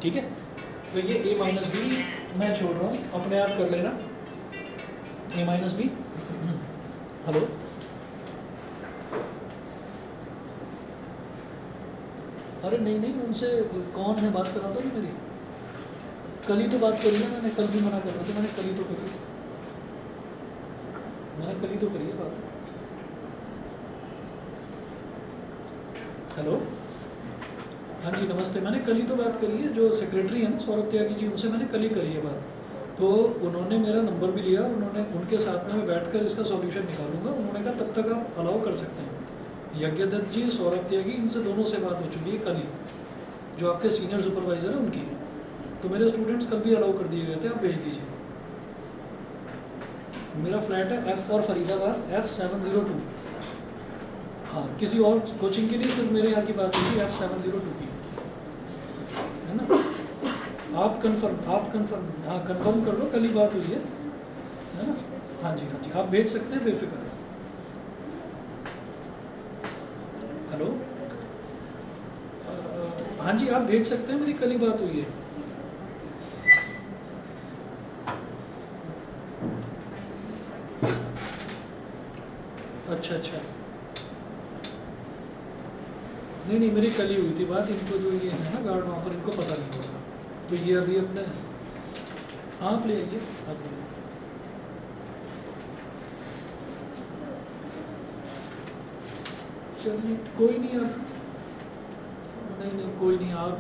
ठीक है। तो ये a माइनस बी मैं छोड़ रहा हूँ, अपने आप कर लेना। a माइनस बी, हेलो, अरे नहीं नहीं, उनसे कौन है, बात करा दो ना मेरी। कल ही तो बात करी ना मैंने, कल भी मना कर रहा था, मैंने कल ही तो करी, मैंने कल ही तो करी है बात। हेलो, हाँ जी नमस्ते, मैंने कल ही तो बात करी है, जो सेक्रेटरी है ना सौरभ त्यागी जी, उनसे मैंने कल ही करी है बात। तो उन्होंने मेरा नंबर भी लिया और उन्होंने, उनके साथ में मैं बैठकर इसका सॉल्यूशन निकालूंगा। उन्होंने कहा तब तक आप अलाउ कर सकते हैं। यज्ञदत्त जी, सौरभ त्यागी, इनसे दोनों से बात हो चुकी है कल ही, जो आपके सीनियर सुपरवाइज़र है उनकी। तो मेरे स्टूडेंट्स कल भी अलाउ कर दिए गए थे, आप भेज दीजिए। मेरा फ्लैट है F फॉर फरीदाबाद, F702। हाँ, किसी और कोचिंग के लिए सिर्फ मेरे यहाँ की बात हुई F702 की, है ना। आप कंफर्म, हाँ कंफर्म कर लो, कल ही बात हुई है ना। हाँ जी हाँ जी, आप भेज सकते हैं बेफिक्र। हेलो, हाँ जी आप भेज सकते हैं, मेरी कल ही बात हुई है। अच्छा अच्छा, नहीं नहीं, मेरी कल ही हुई थी बात। इनको जो ये है ना गार्ड वहाँ पर, इनको पता नहीं होगा, तो ये अभी अपने, हाँ आप ले आइए, आप ले आइए। चलिए कोई नहीं, आप, नहीं नहीं कोई नहीं, आप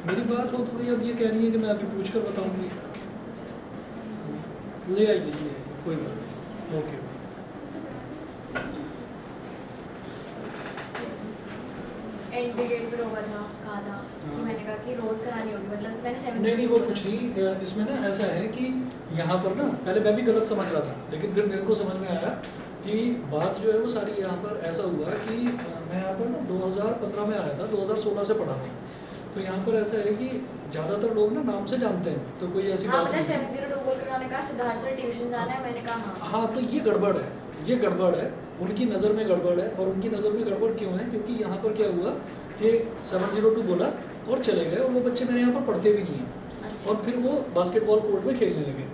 मेरी बात हो तो भाई, अब ये कह रही है कि मैं अभी पूछ कर बताऊँगी। ले आइए, ले आइए, कोई बात नहीं, ओके ओके। एंटीगेट पर होगा था, कहा था कि मैंने कहा कि रोज करानी होगी, मतलब मैंने 70 नहीं नहीं वो कुछ नहीं, इसमें ना ऐसा है कि यहाँ पर ना पहले मैं भी गलत समझ रहा था, लेकिन फिर मेरे को समझ में आया कि बात जो है वो सारी यहाँ पर ऐसा हुआ कि मैं यहाँ पर ना 2015 में आया था, 2016 से पढ़ा था। तो यहाँ पर ऐसा है कि ज़्यादातर लोग ना नाम से जानते हैं, तो कोई ऐसी हाँ बात मतलब नहीं है। 702 बोल कर उन्होंने कहा सिद्धार्थ सर ट्यूशन जाना है, मैंने कहा हाँ। हाँ तो ये गड़बड़ है, ये गड़बड़ है, उनकी नज़र में गड़बड़ है। और उनकी नज़र में गड़बड़ क्यों है, क्योंकि यहाँ पर क्या हुआ कि 702 बोला और चले गए, और वो बच्चे मेरे यहाँ पर पढ़ते भी नहीं हैं। अच्छा। और फिर वो बास्केटबॉल कोर्ट में खेलने लगे,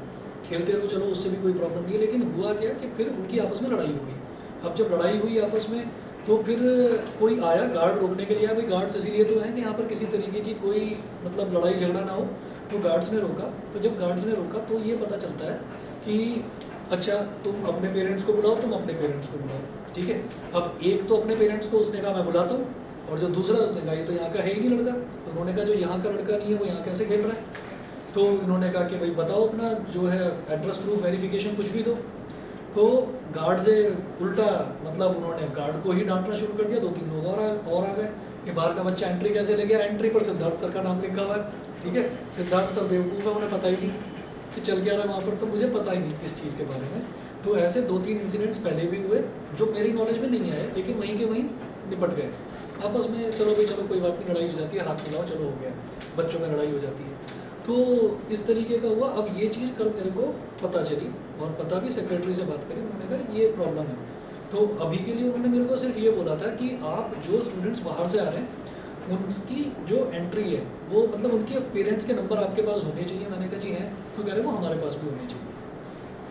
खेलते रहो चलो, उससे भी कोई प्रॉब्लम नहीं है। लेकिन हुआ क्या कि फिर उनकी आपस में लड़ाई हो गई। अब जब लड़ाई हुई आपस में, तो फिर कोई आया गार्ड रोकने के लिए। भाई गार्ड्स इसीलिए तो हैं कि यहाँ पर किसी तरीके की कोई मतलब लड़ाई झगड़ा ना हो, तो गार्ड्स ने रोका। तो जब गार्ड्स ने रोका तो ये पता चलता है कि अच्छा तुम अपने पेरेंट्स को बुलाओ, तुम अपने पेरेंट्स को बुलाओ, ठीक है। अब एक तो अपने पेरेंट्स को उसने कहा मैं बुलाता हूँ, और जो दूसरा उसने कहा ये तो यहाँ का है ही नहीं लड़का। तो उन्होंने कहा जो यहाँ का लड़का नहीं है वो यहाँ कैसे खेल रहा है। तो इन्होंने कहा कि भाई बताओ अपना जो है एड्रेस प्रूफ वेरिफिकेशन कुछ भी दो। तो गार्ड से उल्टा मतलब उन्होंने गार्ड को ही डांटना शुरू कर दिया। 2-3 लोग और आ गए कि बाहर का बच्चा एंट्री कैसे ले गया, एंट्री पर सिद्धार्थ सर का नाम लिखा हुआ है, ठीक है। सिद्धार्थ सर बेवकूफ़ है, उन्हें पता ही नहीं कि चल क्या रहा है वहाँ पर, तो मुझे पता ही नहीं इस चीज़ के बारे में। तो ऐसे 2-3 इंसिडेंट्स पहले भी हुए जो मेरी नॉलेज में नहीं आए, लेकिन वहीं के वहीं निपट गए आपस में। चलो भाई चलो कोई बात नहीं, लड़ाई हो जाती है, हाथ मिलाओ चलो हो गया, बच्चों में लड़ाई हो जाती है। तो इस तरीके का हुआ। अब ये चीज़ कल मेरे को पता चली, और पता भी सेक्रेटरी से बात करी, उन्होंने कहा ये प्रॉब्लम है। तो अभी के लिए उन्होंने मेरे को सिर्फ ये बोला था कि आप जो स्टूडेंट्स बाहर से आ रहे हैं उनकी जो एंट्री है वो मतलब उनके पेरेंट्स के नंबर आपके पास होने चाहिए। मैंने कहा जी हैं, तो कह रहे वो हमारे पास भी होने चाहिए।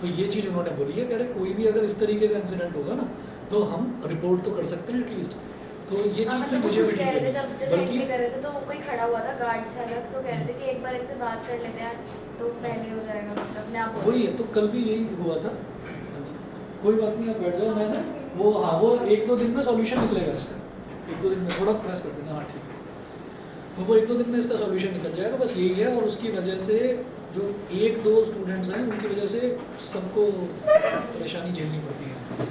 तो ये चीज़ उन्होंने बोली है, कह रहे कोई भी अगर इस तरीके का इंसिडेंट होगा ना तो हम रिपोर्ट तो कर सकते हैं एटलीस्ट। तो ये हाँ चीज़ फिर मतलब मुझे वो भी कह ठीक रहे थे, लगी, जब जब बल्कि एंट्री कर रहे थे तो कोई खड़ा हुआ था गार्ड से अलग, तो कह रहे थे कि एक बार इनसे बात कर लेते हैं तो पहले हो जाएगा, मतलब अपने आप वही है। तो कल भी यही हुआ था। हाँ जी, कोई बात नहीं, आप बैठ जाओ। मैं ना वो, हाँ वो 1-2 दिन में सॉल्यूशन निकलेगा इसका, 1-2 दिन में थोड़ा प्रेस कर देना, हाँ ठीक है। तो वो 1-2 दिन में इसका सॉल्यूशन निकल जाएगा, बस यही है। और उसकी वजह से जो 1-2 स्टूडेंट्स हैं उनकी वजह से सबको परेशानी झेलनी पड़ती है।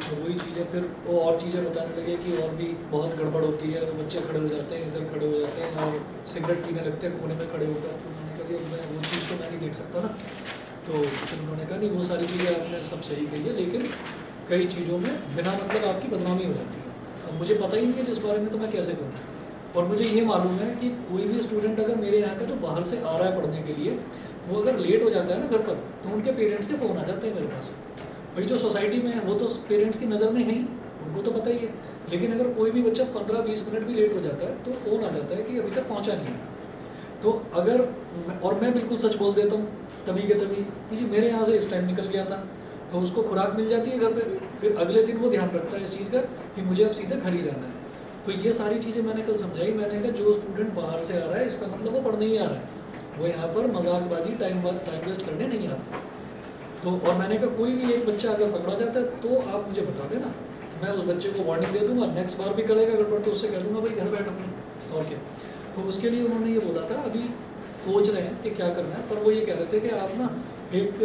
तो वही चीज़ है, फिर वो और चीज़ें बताने लगे कि और भी बहुत गड़बड़ होती है, बच्चे खड़े हो जाते हैं, इधर खड़े हो जाते हैं और सिगरेट पीने लगते हैं कोने में खड़े होकर। तो मैंने कहा जी अब मैं वो चीज़ तो मैं नहीं देख सकता ना। तो फिर उन्होंने कहा नहीं वो सारी चीज़ें आपने सब सही कही है, लेकिन कई चीज़ों में बिना मतलब आपकी बदनामी हो जाती है। अब मुझे पता ही नहीं है जिस बारे में, तो मैं कैसे करूँ। और मुझे ये मालूम है कि कोई भी स्टूडेंट अगर मेरे यहाँ का जो बाहर से आ रहा है पढ़ने के लिए, वो अगर लेट हो जाता है ना घर पर, तो उनके पेरेंट्स के फ़ोन आ जाते हैं मेरे पास। भाई जो सोसाइटी में है वो तो पेरेंट्स की नज़र में है ही, उनको तो पता ही है। लेकिन अगर कोई भी बच्चा 15-20 मिनट भी लेट हो जाता है तो फ़ोन आ जाता है कि अभी तक पहुंचा नहीं है। तो अगर और मैं बिल्कुल सच बोल देता हूँ तभी के तभी कि जी मेरे यहाँ से इस टाइम निकल गया था, तो उसको खुराक मिल जाती है घर पे, फिर अगले दिन वो ध्यान रखता है इस चीज़ का कि मुझे अब सीधे घर ही जाना है। तो ये सारी चीज़ें मैंने कल समझाई। मैंने कहा जो स्टूडेंट बाहर से आ रहा है इसका मतलब वो पढ़ने ही आ रहा है, वो यहाँ पर मजाकबाजी टाइम वेस्ट करने नहीं आ रहा। तो और मैंने कहा कोई भी एक बच्चा अगर पकड़ा जाता है तो आप मुझे बता देना, मैं उस बच्चे को वार्निंग दे दूंगा, नेक्स्ट बार भी करेगा गड़बड़ तो उससे कह दूंगा भाई घर बैठ अपने, और क्या। तो उसके लिए उन्होंने ये बोला था, अभी सोच रहे हैं कि क्या करना है, पर वो ये कह रहे थे कि आप ना एक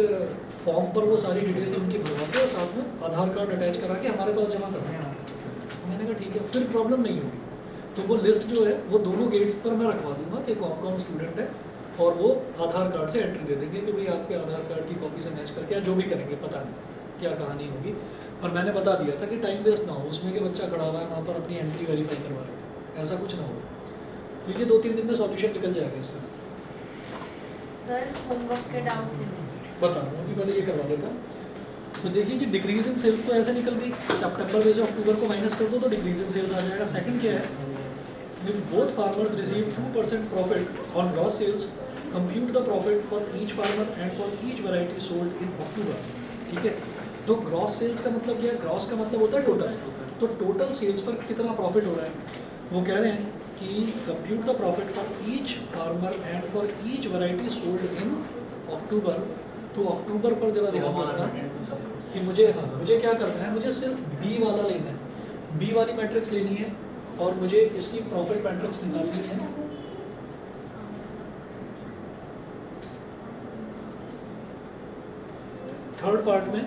फॉर्म पर वो सारी डिटेल्स उनकी भरवा के और साथ में आधार कार्ड अटैच करा के हमारे पास जमा करना है। मैंने कहा ठीक है, फिर प्रॉब्लम नहीं होगी। तो वो लिस्ट जो है वो दोनों गेट्स पर मैं रखवा दूंगा कि कौन कौन स्टूडेंट है, और वो आधार कार्ड से एंट्री दे देंगे कि भाई आपके आधार कार्ड की कॉपी से मैच करके, या जो भी करेंगे पता नहीं क्या कहानी होगी। और मैंने बता दिया था कि टाइम वेस्ट ना हो उसमें कि बच्चा खड़ा हुआ है वहाँ पर अपनी एंट्री वेरीफाई करवा रहे हैं, ऐसा कुछ ना हो। तो ये 2-3 दिन में सॉल्यूशन निकल जाएगा इसका। सर होमवर्क के डाउट थे बता रहा हूँ कि पहले ये करवा देता हूँ। तो देखिए जी डिक्रीज इन सेल्स तो ऐसे निकल गई, सितंबर में से अक्टूबर को माइनस कर दो तो डिक्रीज इन सेल्स आ जाएगा। सेकंड क्या है, if both farmers receive 2% profit on gross sales, compute the profit for each farmer and for each variety sold in October। ठीक है, तो ग्रॉस सेल्स का मतलब क्या है, ग्रॉस का मतलब होता है टोटल, तो टोटल सेल्स पर कितना प्रॉफिट हो रहा है। वो कह रहे हैं कि compute the profit for each farmer and for each variety sold in October. तो अक्टूबर पर जरा ध्यान रखना कि मुझे मुझे क्या करना है, मुझे सिर्फ बी वाला लेना है, बी वाली मैट्रिक्स लेनी है और मुझे इसकी प्रॉफिट मैट्रिक्स निकालनी है। थर्ड पार्ट में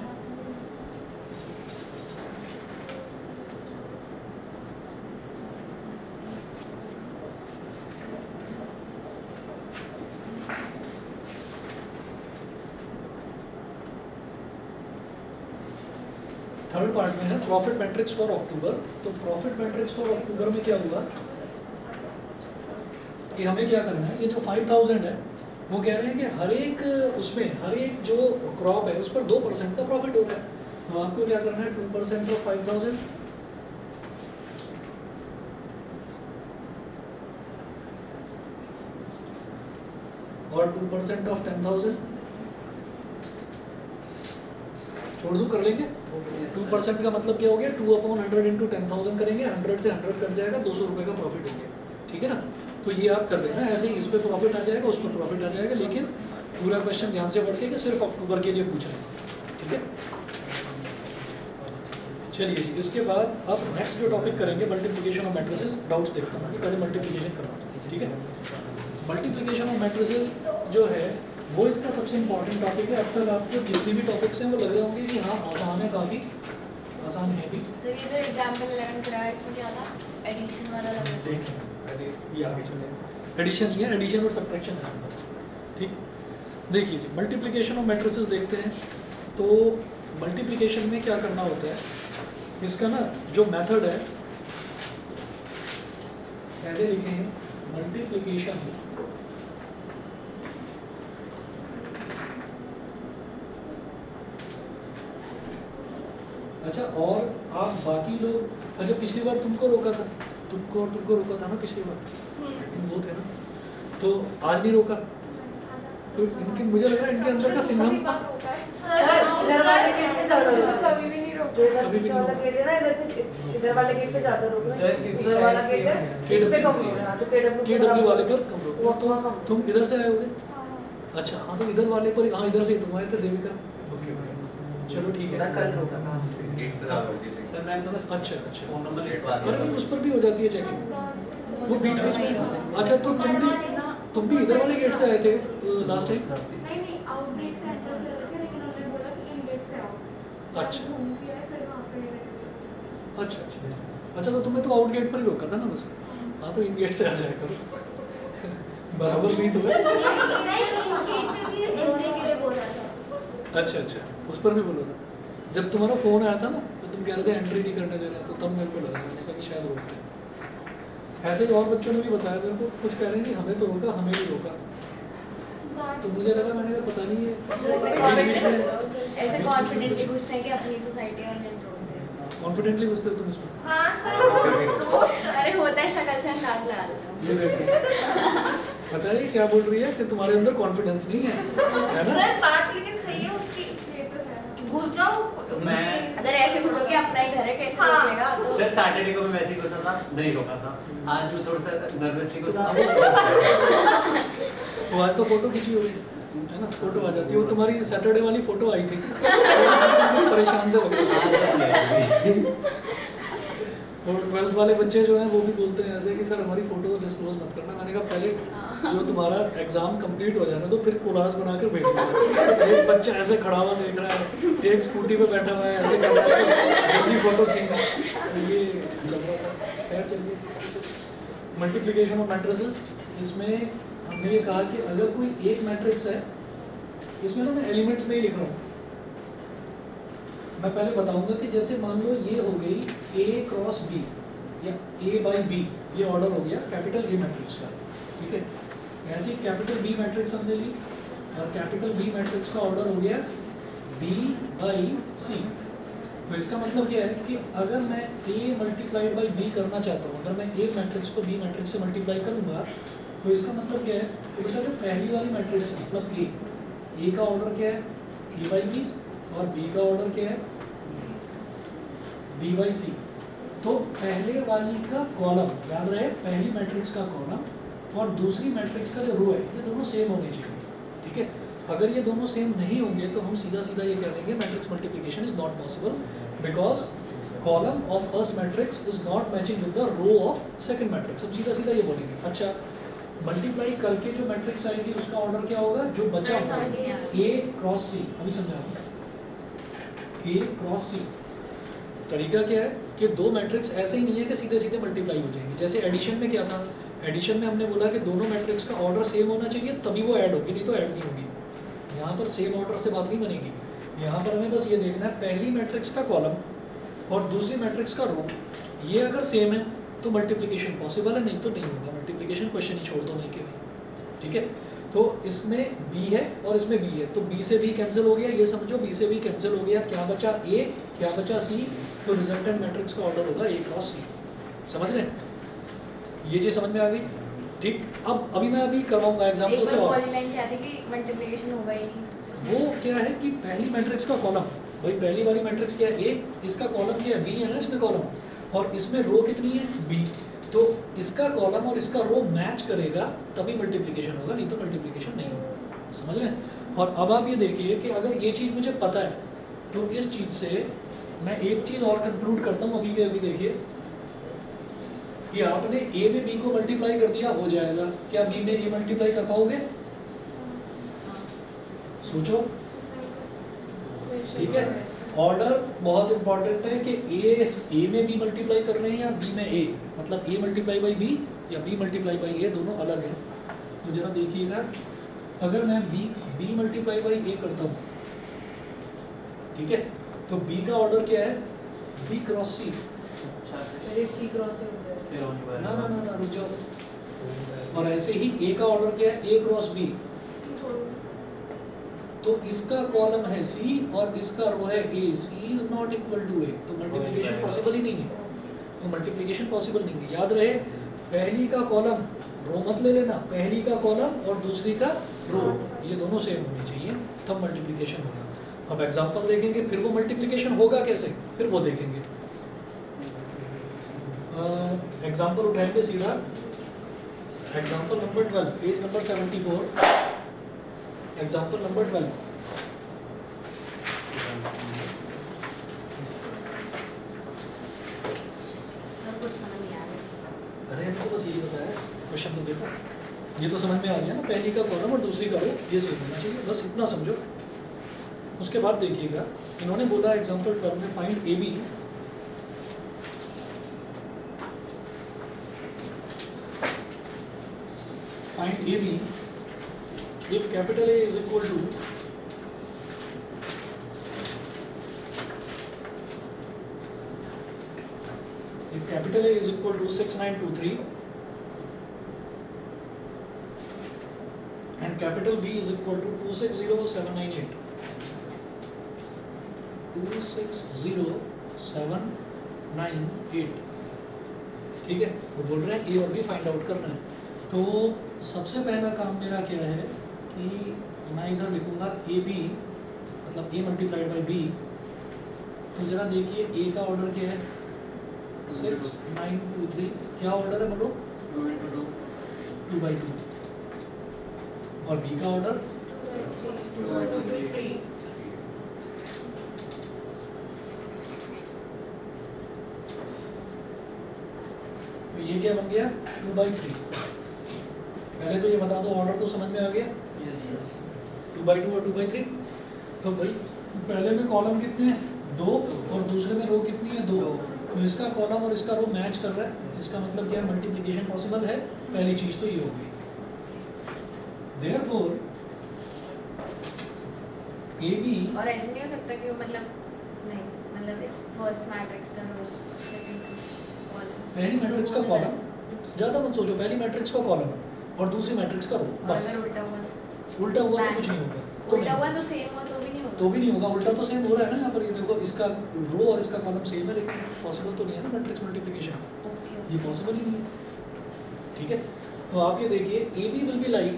है प्रॉफिट मैट्रिक्स फॉर अक्टूबर। तो प्रॉफिट मैट्रिक्स फॉर अक्टूबर में क्या हुआ कि हमें क्या करना है, ये जो 5000 है वो कह रहे हैं कि हर एक उसमें हर एक जो क्रॉप है उस पर 2% का प्रॉफिट हो रहा है। तो आपको क्या करना है, 2% ऑफ 5000 और 2% ऑफ 10,000 छोड़ दूँ, कर लेंगे। 2% का मतलब क्या हो गया, 2/100 इंटू 10,000 करेंगे, 100 से 100 कट जाएगा, 200 रुपये का प्रॉफिट हो गया। ठीक है ना, तो ये आप कर लेना। ऐसे ही इस पर प्रॉफिट आ जाएगा, उस पर प्रॉफिट आ जाएगा, लेकिन पूरा क्वेश्चन ध्यान से पढ़ के कि सिर्फ अक्टूबर के लिए पूछ रहे हैं। ठीक है, चलिए जी। इसके बाद अब नेक्स्ट जो टॉपिक करेंगे मल्टीप्लिकेशन ऑफ मैट्रिसेस। डाउट्स देखता हूँ, पहले मल्टीप्लिकेशन करवाता हूँ। ठीक है, मल्टीप्लिकेशन ऑफ मैट्रिसेस जो है वो इसका सबसे इंपॉर्टेंट टॉपिक है। अब तक आपको जितनी भी टॉपिक्स हैं वो लग रहे होंगे कि हाँ आसान है, काफ़ी आसान है भी। सर ये जो एग्जाम्पल 11 कराया इसमें क्या था, एडिशन वाला लग रहा था। देखिए ये आगे चले, एडिशन ही है, एडिशन और सब्ट्रैक्शन है इसमें। ठीक, देखिए जी मल्टीप्लिकेशन ऑफ मैट्रिसेस देखते हैं। तो मल्टीप्लिकेशन में क्या करना होता है, इसका ना जो मेथड है पहले लिखे हैं मल्टीप्लिकेशन। अच्छा, और आप बाकी लोग, अच्छा पिछली बार तुमको रोका था, तुमको रोका था ना पिछली बार, तुम 2 थे ना, तो आज नहीं रोका। तो इनके मुझे लग रहा है इनके अंदर का सिंघम कभी भी नहीं रोका। अभी भी नहीं रोका। इधर वाले गेट पे ज्यादा रोक रहे हैं, उधर वाला गेट है इस पे कम रोक रहे हैं। जो KW वाले पर कम रोक। तो तुम इधर से आए होगे। अच्छा हाँ, तो इधर वाले पर, हाँ इधर से तुम आए थे देविका। ओके ओके, चलो ठीक है। कल रोका था इस गेट पे ज्यादा होती है सर मैम तो अच्छा अच्छा, फोन नंबर लेट अरे नहीं उस पर भी हो जाती है चेकिंग, वो बीच बीच में। अच्छा तो तुम भी इधर वाले गेट से आए थे लास्ट टाइम। नहीं आउट गेट से एंटर कर रहे थे, लेकिन उन्होंने बोला कि इन गेट से आओ। अच्छा घूम के आए, फिर वहाँ पे लेके अच्छा अच्छा अच्छा, तो तुम्हें तो आउट गेट पर ही रोका था ना बस। हाँ तो इन गेट से आ जाया करो, बराबर नहीं तो है। अच्छा अच्छा, उस पर भी बोला था। जब तुम्हारा फ़ोन आया था ना तो तुम कह रहे थे एंट्री नहीं करने दे रहे, तो तब मेरे को लगा, मैंने कहा कि शायद रोकते हैं। ऐसे ही और बच्चों ने भी बताया मेरे को, कुछ कह रहे हैं कि हमें तो रोका, हमें भी रोका। तो मुझे लगा, मैंने कहा पता नहीं है जो ऐसे बीच बीच में ऐसे कॉन्फिडेंटली पूछते हैं कि अपनी सोसाइटी और नहीं रोकते हैं। कॉन्फिडेंटली पूछते हो तुम इसमें? हाँ सर। अरे होता है शक्ल से अंदाज लगा लेता हूँ। ये देखो, पता है क्या बोल रही है कि तुम्हारे अंदर कॉन्फिडेंस नहीं है ना? सर बात लेकिन सही है उसकी। ये तो है। घुस जाओ। मैं- अगर ऐसे घुसोगे अपना ही घर है कैसे हाँ। रोकेगा तो सर सैटरडे को मैं वैसे ही घुसा था, नहीं रोका था। आज मैं थोड़ा सा नर्वसली घुसा। तो आज तो फोटो खींची होगी है ना, फोटो आ जाती है। वो तुम्हारी सैटरडे वाली फोटो आई थी तो परेशान से लग रहा था। और 12th वाले बच्चे जो हैं वो भी बोलते हैं ऐसे कि सर हमारी फोटो डिस्क्लोज मत करना। मैंने कहा पहले जो तुम्हारा एग्जाम कंप्लीट हो जाए ना तो फिर कोलाज बनाकर भेजना। एक बच्चा ऐसे खड़ा हुआ देख रहा है, एक स्कूटी पे बैठा हुआ है ऐसे कर रहा है, जल्दी फोटो खींच। ये चल रहा था। खैर चलिए, मल्टीप्लिकेशन ऑफ मैट्रिसेस। इसमें हमने ये कहा कि अगर कोई एक मैट्रिक्स है, इसमें ना मैं एलिमेंट्स नहीं लिख रहा हूँ, मैं पहले बताऊंगा कि जैसे मान लो ये हो गई A क्रॉस B या A बाई B, ये ऑर्डर हो गया कैपिटल A मैट्रिक्स का, ठीक है। ऐसे कैपिटल B मैट्रिक्स हमने ली और कैपिटल B मैट्रिक्स का ऑर्डर हो गया B बाई C। तो इसका मतलब क्या है कि अगर मैं A मल्टीप्लाइड बाई B करना चाहता हूँ, अगर मैं A मैट्रिक्स को B मैट्रिक्स से मल्टीप्लाई करूँगा तो इसका मतलब क्या है कि बेटा जो पहली वाली मैट्रिक्स है मतलब A का ऑर्डर क्या है A बाई B और B का ऑर्डर क्या है B बाई C। तो पहले वाली का कॉलम याद रहे, पहली मैट्रिक्स का कॉलम और दूसरी मैट्रिक्स का जो रो है ये दोनों सेम होने चाहिए, ठीक है। अगर ये दोनों सेम नहीं होंगे तो हम सीधा सीधा ये कह देंगे matrix multiplication is not possible because column of first matrix is not matching with the row of second matrix. हम सीधा सीधा ये बोलेंगे। अच्छा, मल्टीप्लाई करके जो मैट्रिक्स आएगी उसका ऑर्डर क्या होगा, जो बचा होगा A क्रॉस C। अभी समझा A क्रॉस C। तरीका क्या है कि दो मैट्रिक्स ऐसे ही नहीं है कि सीधे सीधे मल्टीप्लाई हो जाएंगे। जैसे एडिशन में क्या था, एडिशन में हमने बोला कि दोनों मैट्रिक्स का ऑर्डर सेम होना चाहिए तभी वो ऐड होगी, नहीं तो ऐड नहीं होगी। यहाँ पर सेम ऑर्डर से बात नहीं बनेगी। यहाँ पर हमें बस ये देखना है पहली मैट्रिक्स का कॉलम और दूसरी मैट्रिक्स का रो, ये अगर सेम है तो मल्टीप्लिकेशन पॉसिबल है, नहीं तो नहीं होगा। मल्टीप्लिकेशन क्वेश्चन ही छोड़ दो वहीं के वहीं, ठीक है। तो इसमें B है और इसमें B है, तो B से B कैंसिल हो गया, ये समझो B से B कैंसिल हो गया, क्या बचा A, क्या बचा C। तो रिजल्टेंट मैट्रिक्स का ऑर्डर होगा A क्रॉस C। समझ रहे हैं, ये चीज़ समझ में आ गई, ठीक। अब अभी मैं अभी करवाऊंगा एग्जाम्पल एक से। बार और वाली लाइन क्या थी कि मल्टीप्लिकेशन होगा ही नहीं। वो क्या है कि पहली मैट्रिक्स का कॉलम, भाई पहली वाली मैट्रिक्स क्या है A, इसका कॉलम क्या है B है ना इसमें कॉलम, और इसमें रो कितनी है B। तो इसका कॉलम और इसका रो मैच करेगा तभी मल्टीप्लिकेशन होगा, नहीं तो मल्टीप्लिकेशन नहीं होगा। समझ रहे हैं। और अब आप ये देखिए कि अगर ये चीज़ मुझे पता है तो इस चीज़ से मैं एक चीज़ और कंक्लूड करता हूँ। अभी के अभी देखिए कि आपने A में B को मल्टीप्लाई कर दिया, हो जाएगा। क्या B में A मल्टीप्लाई कर पाओगे, सोचो, ठीक है। ऑर्डर बहुत इंपॉर्टेंट है कि A में B मल्टीप्लाई कर रहे हैं या B में A, मतलब A मल्टीप्लाई बाई B या B मल्टीप्लाई बाई A, दोनों अलग हैं। तो जरा देखिएगा, अगर मैं B मल्टीप्लाई बाई A करता हूँ, ठीक है, तो B का ऑर्डर क्या है B क्रॉस C। मेरे C क्रॉस से हो जाएगा। ना ना ना ना रुक जाओ। और ऐसे ही A का ऑर्डर क्या है A क्रॉस B। तो इसका कॉलम है C और इसका रो है A, C is not equal to A, तो मल्टीप्लिकेशन पॉसिबल ही नहीं है। तो मल्टीप्लिकेशन पॉसिबल नहीं है। याद रहे, पहली का कॉलम रो मत ले लेना, पहली का कॉलम और दूसरी का रो ये दोनों सेम होने चाहिए तब मल्टीप्लिकेशन होगा। अब एग्जांपल देखेंगे, फिर वो मल्टीप्लिकेशन होगा कैसे, फिर वो देखेंगे। एग्जांपल उठाएंगे सीधा, example number 12, page number 74, example number 12। कुछ समझ नहीं आ रहा। अरे अभी तो बस यही बताया, क्वेश्चन तो देखो, ये तो समझ में आ गया ना, पहली का कॉलम और दूसरी का रो ये सेम होना चाहिए, बस इतना समझो। उसके बाद देखिएगा, इन्होंने बोला एग्जाम्पल 12 में find AB if capital A is equal to if capital A is equal to 6923 and capital B is equal to 260798 260,798 9 8, ठीक है। वो बोल रहे हैं ए और बी फाइंड आउट करना है। तो सबसे पहला काम मेरा क्या है कि मैं इधर लिखूंगा ए बी, मतलब ए मल्टीप्लाइड बाई बी। तो जरा देखिए ए का ऑर्डर क्या है, 6 9 2 3। क्या ऑर्डर है बोलो, 2/2। और बी का ऑर्डर 2/3 तो ये क्या बन गया 2/3। पहले तो ये बता दो ऑर्डर तो समझ में आ गया, 2/2 और 2/3। तो भाई पहले में कॉलम कितने हैं 2 और दूसरे में रो कितनी है 2। तो इसका कॉलम और इसका रो मैच कर रहा है, इसका मतलब क्या मल्टीप्लिकेशन पॉसिबल है। पहली चीज तो ये हो गई। देयरफॉर ए बी, और ऐसे नहीं हो सकता कि वो मतलब नहीं, मतलब इस फर्स्ट मैट्रिक्स का रो सेकंड कॉलम, पहली मैट्रिक्स का कॉलम, ज़्यादा मत सोचो, पहली मैट्रिक्स का कॉलम और दूसरी मैट्रिक्स का रो, बस। अगर उल्टा हुआ उल्टा हुआ तो कुछ नहीं होगा, तो उल्टा हुआ नहीं, तो सेम हुआ तो भी नहीं होगा। तो भी नहीं होगा। उल्टा तो सेम हो रहा है ना यहाँ पर, ये देखो इसका रो और इसका कॉलम सेम है, लेकिन पॉसिबल तो नहीं है ना मैट्रिक्स मल्टीप्लिकेशन, ओके ये पॉसिबल ही नहीं है, ठीक है। तो आप ये देखिए A B will be like,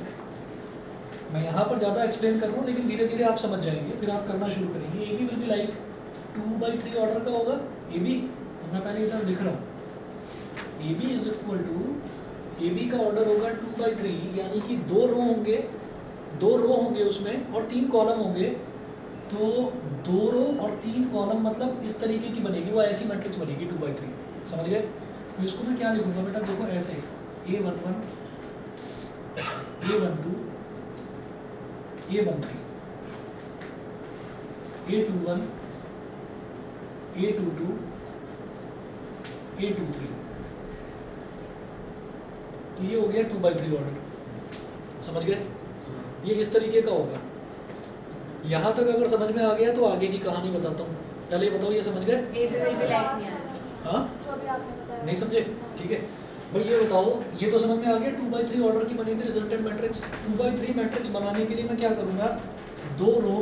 मैं यहाँ पर ज़्यादा एक्सप्लेन कर रहा हूँ लेकिन धीरे धीरे आप समझ जाएंगे, फिर आप करना शुरू करेंगे। A B will be like 2/3 order का होगा ए बी। तो मैं पहले इधर लिख रहा हूँ A B is equal to, A B का ऑर्डर होगा 2/3, यानी कि 2 रो होंगे, 2 रो होंगे उसमें और 3 कॉलम होंगे। तो 2 रो और 3 कॉलम मतलब इस तरीके की बनेगी, वो ऐसी मैट्रिक्स बनेगी 2/3, समझ गए। तो इसको मैं क्या लिखूंगा बेटा, देखो ऐसे A11 A12 A13 A21 A22 A23। तो ये हो गया 2/3 ऑर्डर, समझ गए। ये इस तरीके का होगा। यहाँ तक अगर समझ में आ गया तो आगे की कहानी बताता हूँ। पहले ये बताओ, ये समझ गए? A B will be like नहीं आया। हाँ, जो अभी आपने बताया नहीं समझे, ठीक है भाई। ये बताओ, ये तो समझ में आ गया 2/3 ऑर्डर की बनेगी रिजल्टेंट मैट्रिक्स। 2/3 मैट्रिक्स बनाने के लिए मैं क्या करूँगा, 2 रो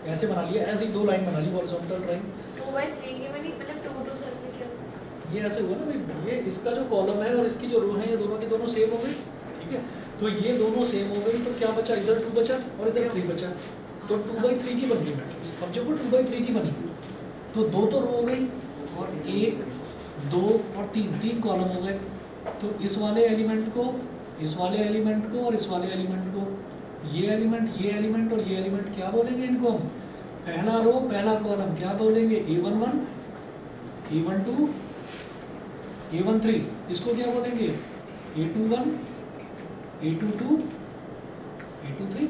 ऐसे बना लिया, ऐसी 2 लाइन बना ली हॉरिजॉन्टल लाइन। 2/3 की बनी, मतलब 2 2 सर में क्या हुआ? ये ऐसे हुआ ना भाई, ये इसका जो कॉलम है और इसकी जो रो है, ये दोनों की दोनों सेम हो गई, ठीक है। तो ये दोनों सेम हो गई, तो क्या बचा, इधर 2 बचा और इधर 3 बचा। तो 2/3 की बन गई मैट्रिक्स। अब जब वो 2/3 की बनी तो 2 तो रो हो गई और 1 2 और 3 कॉलम हो गए। तो इस वाले एलिमेंट को, इस वाले एलिमेंट को और इस वाले एलिमेंट को, ये एलिमेंट और ये एलिमेंट क्या बोलेंगे इनको हम, पहला रो पहला कॉलम क्या बोलेंगे, A11 A12 A13। इसको क्या बोलेंगे, A21 A22 A23।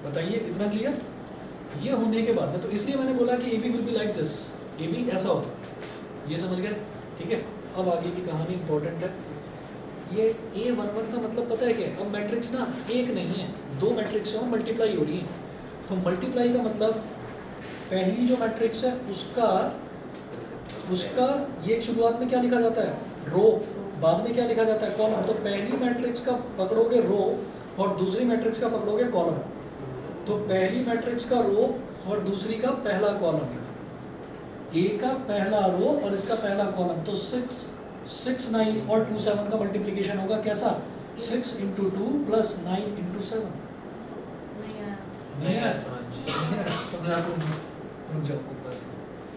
बताइए, इतना क्लियर? ये होने के बाद में, तो इसलिए मैंने बोला कि A B will be like this, A B ऐसा होगा, ये समझ गए, ठीक है। अब आगे की कहानी इंपॉर्टेंट है। ये A11 का मतलब पता है क्या? अब मैट्रिक्स ना एक नहीं है, 2 मैट्रिक्स हैं, मल्टीप्लाई हो रही हैं। तो मल्टीप्लाई का मतलब पहली जो मैट्रिक्स है उसका ये शुरुआत में क्या लिखा जाता है, रो, बाद में क्या लिखा जाता है, कॉलम। तो पहली मैट्रिक्स का पकड़ोगे रो और दूसरी मैट्रिक्स का पकड़ोगे कॉलम। तो पहली मैट्रिक्स का रो और दूसरी का पहला कॉलम, ए का पहला रो और इसका पहला कॉलम। तो 6 9 और 2 7 का मल्टीप्लिकेशन होगा कैसा, 6 × 2 + 9 × 7। नहीं आया। नहीं है, समझा तो, रुक जाओ।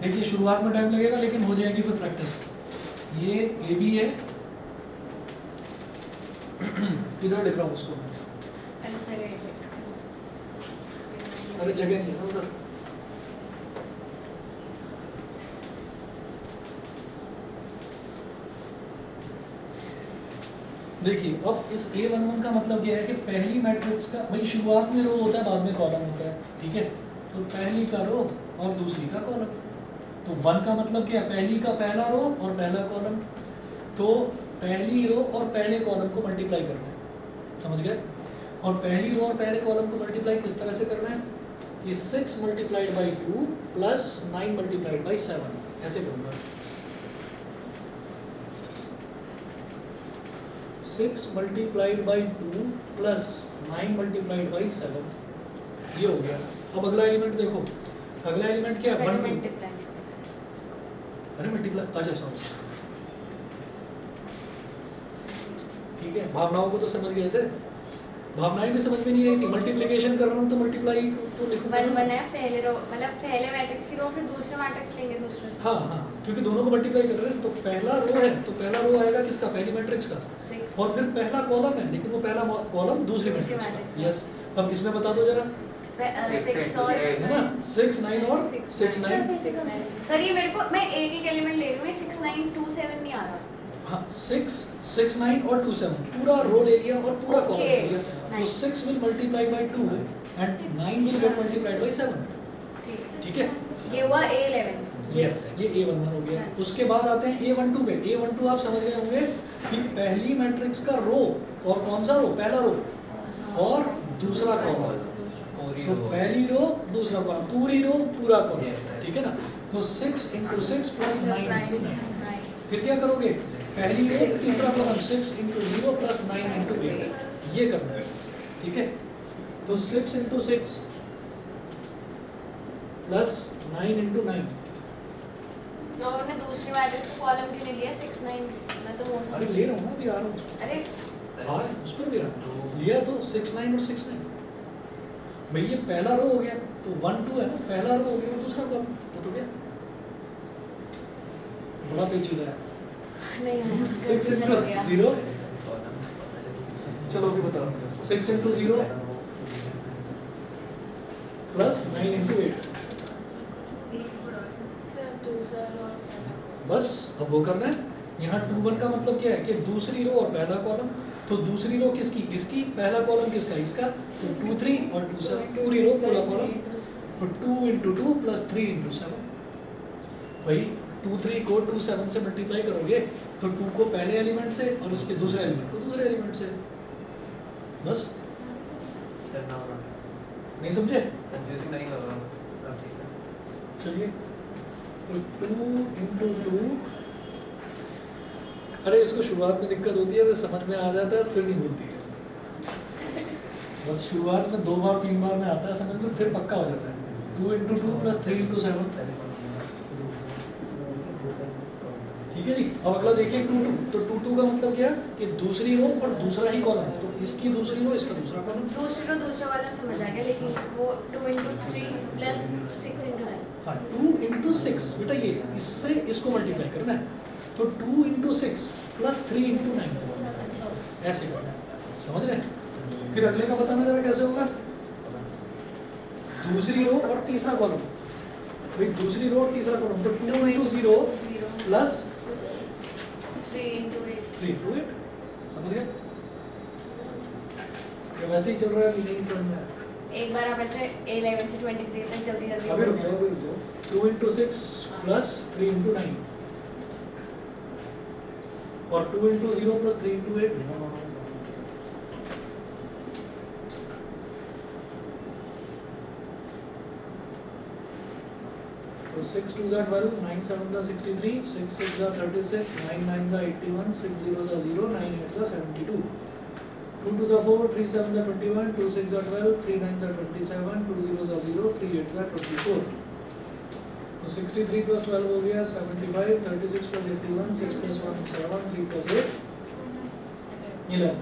देखिए शुरुआत में टाइम लगेगा लेकिन हो जाएगी फिर प्रैक्टिस। ये ए बी है, किधर लिख रहा हूँ उसको, अरे सर ये अरे जगह नहीं है ना उधर। देखिए अब इस A11 का मतलब क्या है कि पहली मैट्रिक्स का, भाई शुरुआत में रो होता है बाद में कॉलम होता है, ठीक है। तो पहली का रो और दूसरी का कॉलम। तो 1 का मतलब क्या है, पहली का पहला रो और पहला कॉलम। तो पहली रो और पहले कॉलम को मल्टीप्लाई करना है, समझ गए। और पहली रो और पहले कॉलम को मल्टीप्लाई किस तरह से करना है कि 6 × 2 + 9 × 7, ऐसे करूँगा। 6 × 2 + 9 × 7, ये हो गया। अब अगला एलिमेंट देखो, अगला एलिमेंट क्या है, 1 2। अरे मल्टीप्लाई, अच्छा सॉरी, ठीक है। भावनाओं को तो समझ गए थे, भावनाएं भी समझ में नहीं आई थी। मल्टीप्लिकेशन कर रहा हूँ तो मल्टीप्लाई तो लिखूंगा वन ना। वन है पहले रो, मतलब पहले मैट्रिक्स की रो, फिर दूसरा मैट्रिक्स लेंगे दूसरे से। हाँ हाँ, क्योंकि दोनों को मल्टीप्लाई कर रहे हैं। तो पहला रो है तो पहला रो आएगा किसका, पहली मैट्रिक्स का, 6 और फिर पहला कॉलम है, लेकिन वो पहला कॉलम दूसरी दूसरी मैट्रिक्स matrix का। का। यस, अब इसमें बता दो जरा, 6 और है ना, 6 9 और 6 9। सर ये मेरे को, मैं एक एक एलिमेंट ले रही हूँ, 6 9 2 7 नहीं आ रहा। हाँ, 6 6 9 और 2 7 पूरा रो ले लिया और पूरा कॉलम ले लिया। तो nice. 6 will multiply by 2 and 9 will get multiplied by 7। ठीक है, ये हुआ A11। यस, ये A11 हो गया। उसके बाद आते हैं A12 पे। A12 आप समझ गए होंगे कि पहली मैट्रिक्स का रो, और कौन सा रो, पहला रो और दूसरा कॉलम। तो पहली रो दूसरा कॉलम, पूरी रो पूरा कॉलम। Yes. ठीक है ना, तो 6 × 6 + 9 × 9। 9 फिर क्या करोगे, पहली रो तीसरा कॉलम 6 × 0 + 9 × 8, ये करना है। ठीक है, तो 6 × 6 + 9 × 9। तो हमने दूसरी मैट्रिक्स का कॉलम क्यों नहीं लिया, 6 9? मैं तो वो अरे ले रहा हूँ ना, अभी आ रहा हूँ। अरे हाँ, उस पर भी आ रहा हूँ। लिया तो 6 9 और 6 9। भाई ये पहला रो हो गया, तो 1 2 है ना, पहला रो हो गया और दूसरा कॉलम वो तो गया। बड़ा पेचीदा है। नहीं आया, 6 confusion हो गया। × 0, चलो अभी बताओ, 6 × 0 + 9 × 8। सर दूसरा रो और पहला। बस अब वो करना है। यहाँ 2 1 का मतलब क्या है कि दूसरी रो और पहला कॉलम। तो दूसरी रो किसकी, इसकी, पहला कॉलम किसका, इसका। तो 2 3 और 2 7, पूरी रो पूरा कॉलम। तो 2 × 2 + 3 × 7। भाई 2 3 को 2 7 से मल्टीप्लाई करोगे तो 2 को पहले एलिमेंट से और इसके दूसरे एलिमेंट को दूसरे एलिमेंट से। बस, सर ना होगा, नहीं समझे? कंफ्यूजिंग नहीं होगा। अब ठीक है। चलिए, तो 2 × 2। अरे इसको शुरुआत में दिक्कत होती है, फिर समझ में आ जाता है तो फिर नहीं बोलती है। बस शुरुआत में 2 बार 3 बार में आता है समझ में, फिर पक्का हो जाता है। 2 × 2 + 3 × 7। ठीक है जी। अब अगला देखिए 2 2। तो 2 2 का मतलब क्या है कि दूसरी रो और दूसरा ही कॉलम। तो इसकी दूसरी रो, इसका दूसरा कॉलम। दूसरी रो दूसरा वाला समझ आ गया, लेकिन वो 2 × 3 + 6 × 9। हाँ, 2 × 6 बेटा, ये इससे इसको मल्टीप्लाई करना है। तो 2 × 6 + 3 × 9, ऐसे करना है। समझ रहे हैं? फिर अगले का बताना जरा कैसे होगा। दूसरी रो और तीसरा कॉलम। भाई दूसरी रो और तीसरा कॉलम, तो 2 × 0 + 3 × 8। 3 × 8। समझ गए? ये वैसे ही चल रहा है कि नहीं समझ में आया? एक बार आप ऐसे A11 से 23 तक जल्दी जल्दी अभी रुक जाओ, अभी रुक जाओ। 2 × 6 + 3 × 9 और 2 × 0 + 3 × 8। तो 6 2 = 12, 9 7 = 63, 6 6 = 36, 9 9 = 81, 6 0 = 0, 9 8 = 72, 2 2 = 4, 3 7 = 21, 2 6 = 12, 3 9 = 27, 2 0 = 0, 3 8 = 24। तो 63 + 12 हो गया 75, 36 + 81, 6 + 1 7, 3 + 8 11,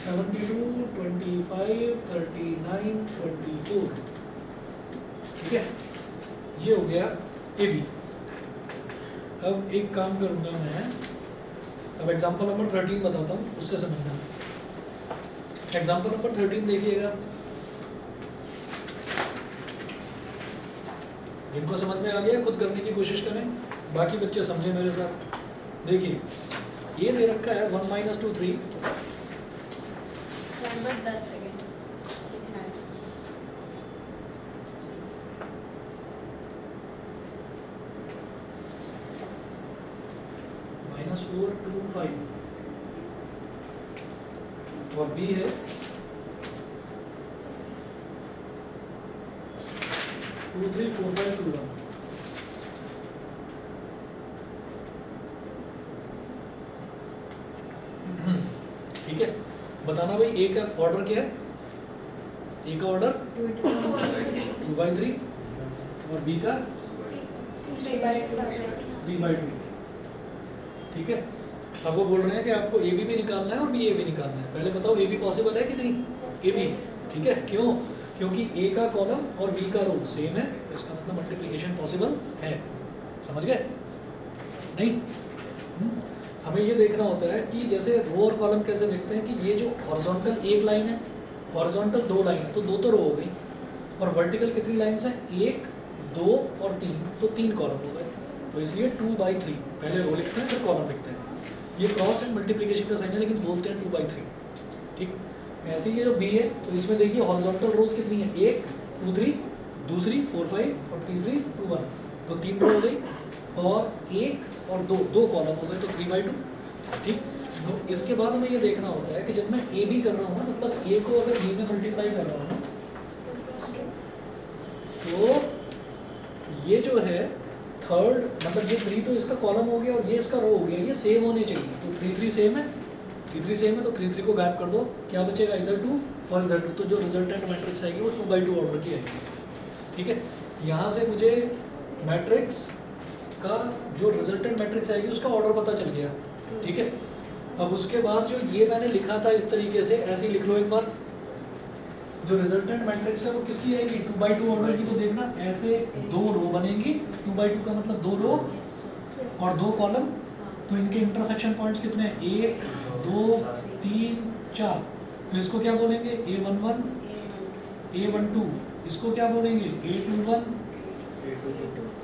72, 25, 39, 24। ठीक है, ये हो गया AB। अब एक काम करूंगा मैं, अब एग्जांपल नंबर 13 बताता हूँ, उससे समझना। एग्जांपल नंबर 13 देखिएगा। जिनको समझ में आ गया खुद करने की कोशिश करें, बाकी बच्चे समझे मेरे साथ। देखिए, ये दे रखा है 1 - 2 3। सर बस 10 सेकंड लिखना है। -4 2 5 और B है 2 3 4 5 2 1। ठीक है, बताना भाई A का ऑर्डर क्या है। A का ऑर्डर 2/3 और B का 3/2 3/2। ठीक है, अब वो बोल रहे हैं कि आपको ए बी भी निकालना है और बी ए भी निकालना है। पहले बताओ ए बी पॉसिबल है कि नहीं? ए बी, ठीक है, क्यों? क्योंकि ए का कॉलम और बी का रो सेम है, इसका मतलब मल्टीप्लिकेशन पॉसिबल है। समझ गए? नहीं? हमें ये देखना होता है कि जैसे रो और कॉलम कैसे देखते हैं कि ये जो हॉरिजॉन्टल एक लाइन है, हॉरिजॉन्टल 2 लाइन है, तो 2 तो रो हो गई, और वर्टिकल कितनी लाइन्स हैं? 1, 2 और 3, तो 3 कॉलम हो गए। तो इसलिए 2/3 पहले रो लिखते हैं फिर कॉलम लिखते हैं। ये क्रॉस है, मल्टीप्लिकेशन का साइन है, लेकिन बोलते हैं 2/3। ठीक, ऐसे ही ये जो बी है, तो इसमें देखिए हॉरिजॉन्टल रोज कितनी है? 1, 2, 3, दूसरी 4, 5 और तीसरी 2, 1, तो 3 रो हो गई, और 1 और 2 कॉलम हो गए, तो 3/2। ठीक, तो इसके बाद हमें ये देखना होता है कि जब मैं ए बी कर रहा हूँ ना, मतलब ए को अगर बी में मल्टीप्लाई कर रहा हूँ ना, तो ये जो है थर्ड, मतलब ये 3 तो इसका कॉलम हो गया और ये इसका रो हो गया, ये सेम होने चाहिए। तो 3 सेम है, 3 सेम है, तो 3 को गैप कर दो, क्या बचेगा? इधर 2 और इधर 2, तो जो रिजल्टेंट मैट्रिक्स आएगी वो 2/2 ऑर्डर की आएगी। ठीक है, यहाँ से मुझे मैट्रिक्स का जो रिजल्टेंट मैट्रिक्स आएगी उसका ऑर्डर पता चल गया। ठीक है, अब उसके बाद जो ये मैंने लिखा था इस तरीके से, ऐसे ही लिख लो एक बार। जो रिजल्टेंट मैट्रिक्स है वो किसकी आएगी? 2/2 ऑर्डर की। तो देखना ऐसे 2 रो बनेंगी, 2/2 का मतलब 2 रो और 2 कॉलम, तो इनके इंटरसेक्शन पॉइंट्स कितने हैं? 1, 2, 3, 4। तो इसको क्या बोलेंगे? A11, A12। इसको क्या बोलेंगे? A21,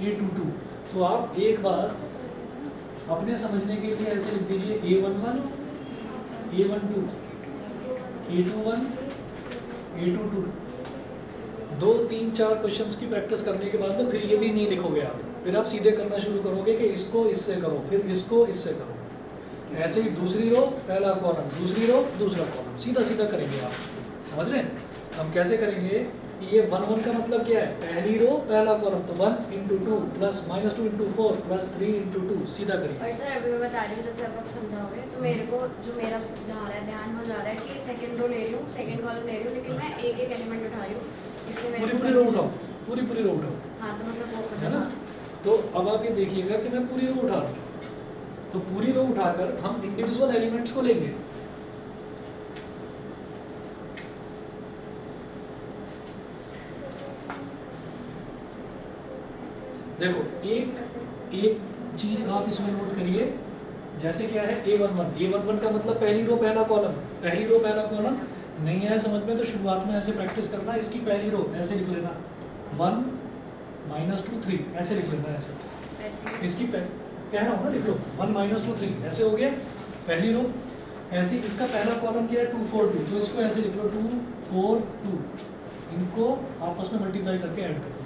A22। तो आप एक बार अपने समझने के लिए ऐसे लिख दीजिए A11, A12, A21, A22। 2, 3, 4 questions की प्रैक्टिस करने के बाद में फिर ये भी नहीं लिखोगे आप, फिर आप सीधे करना शुरू करोगे कि इसको इससे करो, फिर इसको इससे करो। ऐसे ही दूसरी रो पहला कॉलम, दूसरी रो दूसरा कॉलम, सीधा सीधा करेंगे आप। समझ रहे हैं? हम कैसे करेंगे? ये 1, 1 का मतलब क्या है? पहली रो पहला कॉलम, तो 1 × 2 प्लस -2 × 4 प्लस 3 × 2, सीधा करिए। और सर अभी मैं बता रही हूँ, जैसे आप समझाओगे तो मेरे को जो मेरा जा रहा है ध्यान हो जा रहा है कि सेकंड रो ले रही हूँ, सेकंड कॉलम ले रही हूँ, लेकिन मैं एक एलिमेंट उठा रही हूँ, इसलिए मेरे पूरी रो उठाओ, पूरी रो उठाओ, हाँ, तो मतलब वो है ना? तो अब आप ये देखिएगा कि मैं पूरी रो उठा रहा हूँ, तो पूरी रो उठाकर हम इंडिविजुअल एलिमेंट्स को लेंगे। देखो एक चीज आप इसमें नोट करिए, जैसे क्या है A11 का मतलब पहली रो पहला कॉलम, पहली रो पहला कॉलम। नहीं आया समझ में तो शुरुआत में ऐसे प्रैक्टिस करना, इसकी पहली रो ऐसे लिख लेना, 1, -2, 3 ऐसे लिख लेना, ऐसे इसकी कह रहा हूँ ना, लिख लो 1, -2, 3 ऐसे हो गया पहली रो। ऐसे इसका पहला कॉलम क्या है? 2, 4, 2, तो इसको ऐसे लिख लो 2, 4, 2, इनको आपस में मल्टीप्लाई करके ऐड कर दो।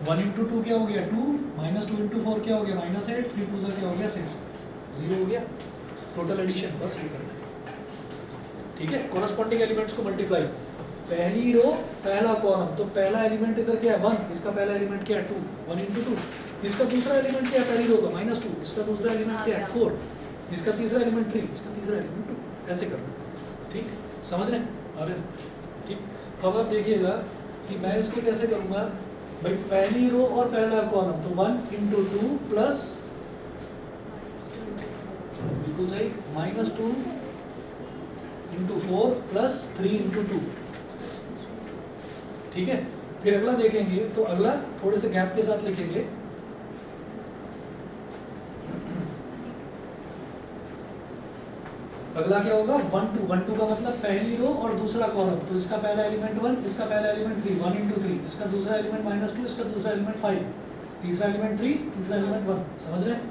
1 × 2 क्या हो गया? 2, -2 × 4 क्या हो गया? -8, 3 2 क्या हो गया? 6, 0 हो गया। टोटल एडिशन बस ये करना है। ठीक है, कॉरस्पॉन्डिंग एलिमेंट्स को मल्टीप्लाई, पहली रो पहला कॉलम, तो पहला एलिमेंट इधर क्या है? 1, इसका पहला एलिमेंट क्या है? 2, 1 × 2, इसका दूसरा एलिमेंट क्या है? पहली रो का -2, इसका दूसरा एलिमेंट क्या है? 4, इसका तीसरा एलिमेंट 3, इसका तीसरा एलिमेंट 2, ऐसे करना। ठीक, समझ रहे हैं? अरे ठीक, अब आप देखिएगा कि मैं इसको कैसे करूँगा भाई। पहली रो और पहला कॉलम, तो 1 × 2 प्लस, बिल्कुल सही, -2 × 4 प्लस 3 × 2। ठीक है, फिर अगला देखेंगे, तो अगला थोड़े से गैप के साथ लिखेंगे। अगला क्या होगा? 1, 2, 1, 2 का मतलब पहली रो और दूसरा कॉलम, तो इसका पहला एलिमेंट 1, इसका पहला एलिमेंट 3, 1 × 3, इसका दूसरा एलिमेंट -2, इसका दूसरा एलिमेंट 5, तीसरा एलिमेंट 3, तीसरा एलिमेंट 1। समझ रहे हैं?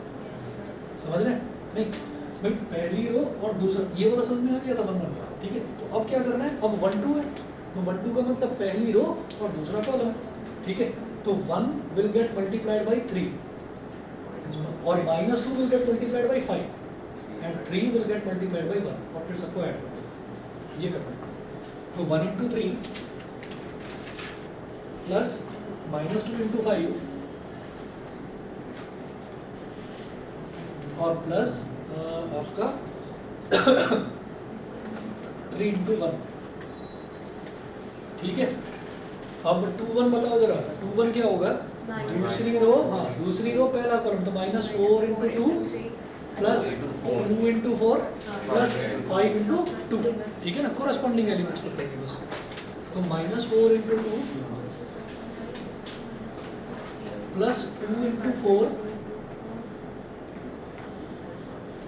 समझ रहे हैं? नहीं भाई, पहली रो और दूसरा, ये वाला समझ में आ गया था 1, 1। ठीक है, तो अब क्या करना है? अब 1, 2 है, तो 1, 2 का मतलब पहली रो और दूसरा कॉलम। ठीक है, तो 1 विल गेट मल्टीप्लाइड बाई 3 और -2 will get multiplied by 5 and 3 will get multiplied by 1, और फिर सबको ऐड कर दो, ये करना है। तो 1 × 3 प्लस -2 × 5 और प्लस आपका 3 × 1। ठीक है, अब 2, 1 बताओ जरा, 2, 1 क्या होगा? दूसरी रो, हाँ दूसरी रो पहला कॉलम तो -4 × 2 प्लस 2 × 4 प्लस 5 × 2, ठीक है ना, कोरस्पॉन्डिंग एलिमेंट्स पकड़ेंगे बस। तो -4 × 2 प्लस 2 × 4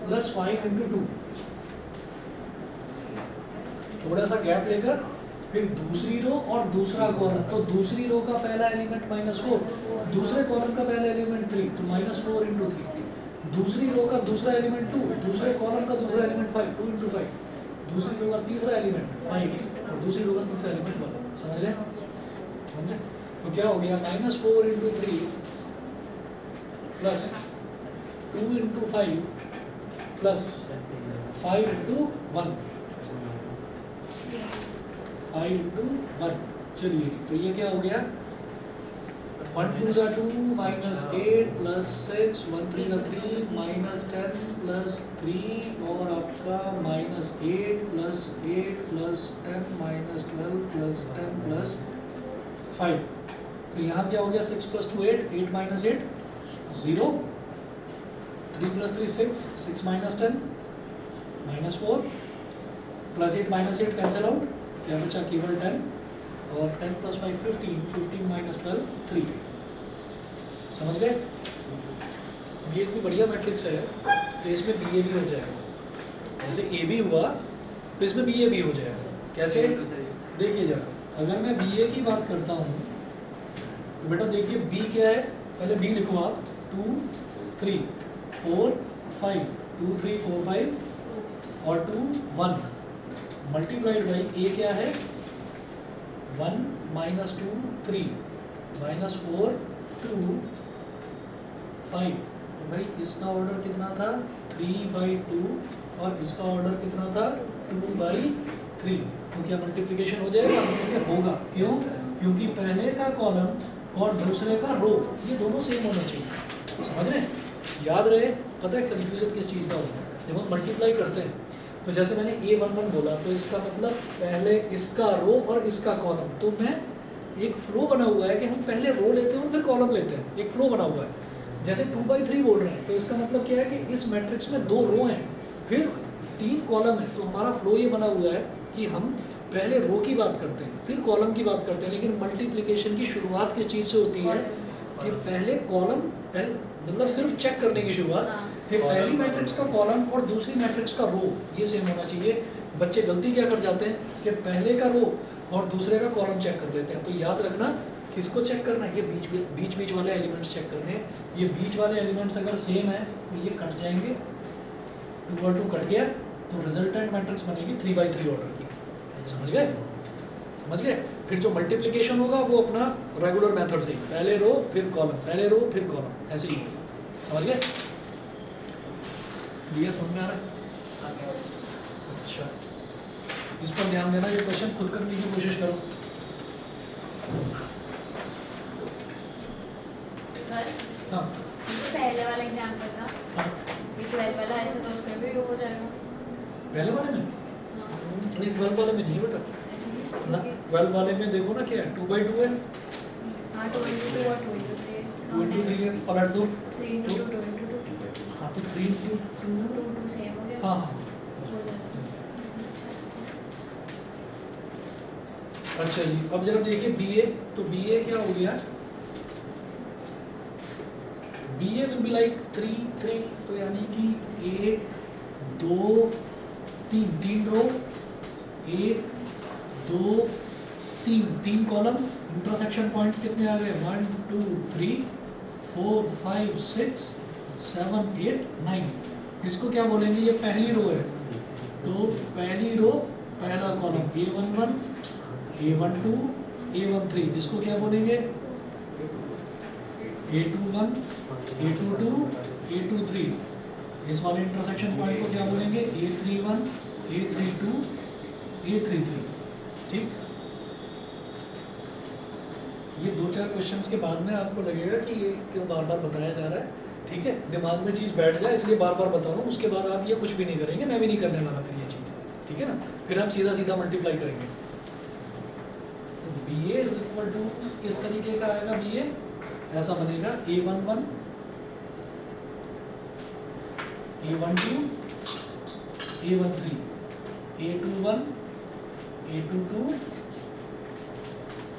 प्लस 5 × 2, थोड़ा सा गैप लेकर फिर दूसरी रो और दूसरा कॉलम, तो दूसरी रो का पहला एलिमेंट -4, दूसरे कॉलम का पहला एलिमेंट 3, तो -4 × 3, दूसरी रो का दूसरा एलिमेंट 2, दूसरे कॉलम का दूसरा एलिमेंट 5, 2 × 5, दूसरी रो का तीसरा एलिमेंट 5 और दूसरी रो का तीसरा एलिमेंट 1, समझ रहे? समझे? तो क्या हो गया, -4 × 3 प्लस 2 × 5 प्लस 5 × 1, 5 × 1, चलिए जी, तो ये क्या हो गया, 1 2 × 2 -8 प्लस 6 1 3 × 3 -10 प्लस 3 और आपका -8 प्लस 8 प्लस 10 -12 प्लस 10 प्लस 5, तो यहाँ क्या हो गया, 6 + 2 8, 8 - 8 0, 3 + 3 6, 6 - 10 -4 प्लस 8 - 8 कैंसिल आउट, क्या बचा, केवल 10 और 10 + 5 15, 15 - 12 3, समझ गए? ये इतनी बढ़िया मैट्रिक्स है तो इसमें BA भी हो जाएगा, जैसे AB हुआ तो इसमें BA भी हो जाएगा। कैसे, देखिए जरा, अगर मैं BA की बात करता हूँ तो बेटा देखिए B क्या है, पहले B लिखो आप, 2 3 4 5, 2 3 4 5 और 2 1 मल्टीप्लाइड बाई A क्या है, 1 - 2 3 -4 2 5, तो भाई इसका ऑर्डर कितना था, 3/2 और इसका ऑर्डर कितना था, 2/3, तो क्या मल्टीप्लिकेशन हो जाएगा, होगा, क्यों, क्योंकि पहले का कॉलम और दूसरे का रो ये दोनों सेम होना चाहिए, समझ रहे हैं? याद रहे, पता है कंफ्यूजन किस चीज़ का होता है, जब हम मल्टीप्लाई करते हैं तो जैसे मैंने A11 बोला तो इसका मतलब पहले इसका रो और इसका कॉलम, तो मैं एक फ्लो बना हुआ है कि हम पहले रो लेते हैं और फिर कॉलम लेते हैं, एक फ्लो बना हुआ है। जैसे 2/3 बोल रहे हैं तो इसका मतलब क्या है कि इस मैट्रिक्स में 2 रो हैं फिर 3 कॉलम है, तो हमारा फ्लो ये बना हुआ है कि हम पहले रो की बात करते हैं फिर कॉलम की बात करते हैं, लेकिन मल्टीप्लिकेशन की शुरुआत किस चीज़ से होती है कि पहले कॉलम, पहले मतलब सिर्फ चेक करने की शुरुआत, फिर पहली मैट्रिक्स का कॉलम और दूसरी मैट्रिक्स का रो ये सेम होना चाहिए। बच्चे गलती क्या कर जाते हैं कि पहले का रो और दूसरे का कॉलम चेक कर लेते हैं, तो याद रखना किसको चेक करना है, ये बीच वाले एलिमेंट्स चेक करने हैं। ये बीच वाले एलिमेंट्स अगर सेम है तो ये कट जाएंगे, 2 और 2 कट गया, तो रिजल्टेंट मैट्रिक्स बनेगी 3/3 ऑर्डर की, समझ गए? समझ गए? फिर जो मल्टीप्लिकेशन होगा वो अपना रेगुलर मेथड से ही, पहले रो फिर कॉलम, पहले रो फिर कॉलम, ऐसे ही, समझ गए? लिया, समझ में आ रहा है? अच्छा, इस पर ध्यान देना, ये क्वेश्चन खुद करने की कोशिश करो। सर, हाँ जो पहले वाला एग्जाम्पल था, हाँ, ये 12 वाला ऐसे तो उसमें भी हो जाएगा। पहले वाले में हाँ, नहीं, 12 वाले में नहीं बेटा ऐसे भी ना, 12 वाले में देखो ना क्या है, 2/2 है, हाँ 2 × 2 और 2 × 3 2 × 3 है, पलट दो, 3 × 2 2 × 2 हाँ तो 3 × 2, 2 सेम हो गया। हाँ हाँ, हो जाएगा। अच्छा जी, अब जरा देखिए BA, तो BA क्या हो गया, BA विल बी लाइक 3 3, तो यानी कि 1 2 3, 3 रो, 1 2 3, 3 कॉलम, इंटरसेक्शन पॉइंट्स कितने आ गए, 1 2 3 4 5 6 7 8 9, इसको क्या बोलेंगे, ये पहली रो है, तो पहली रो पहला कॉलम A11 A12 A13, इसको क्या बोलेंगे, A21 A22 A23, इस वाले इंटरसेक्शन पॉइंट को क्या बोलेंगे, A31 A32 A33, ठीक। ये 2-4 क्वेश्चंस के बाद में आपको लगेगा कि ये क्यों बार बार बताया जा रहा है, ठीक है, दिमाग में चीज़ बैठ जाए इसलिए बार बार बता रहा हूँ, उसके बाद आप ये कुछ भी नहीं करेंगे, मैं भी नहीं करने वाला फिर ये चीज़, ठीक है ना, फिर आप सीधा सीधा मल्टीप्लाई करेंगे। तो BA = किस तरीके का आएगा, BA ऐसा बनेगा A11 A12 A13 A21 A22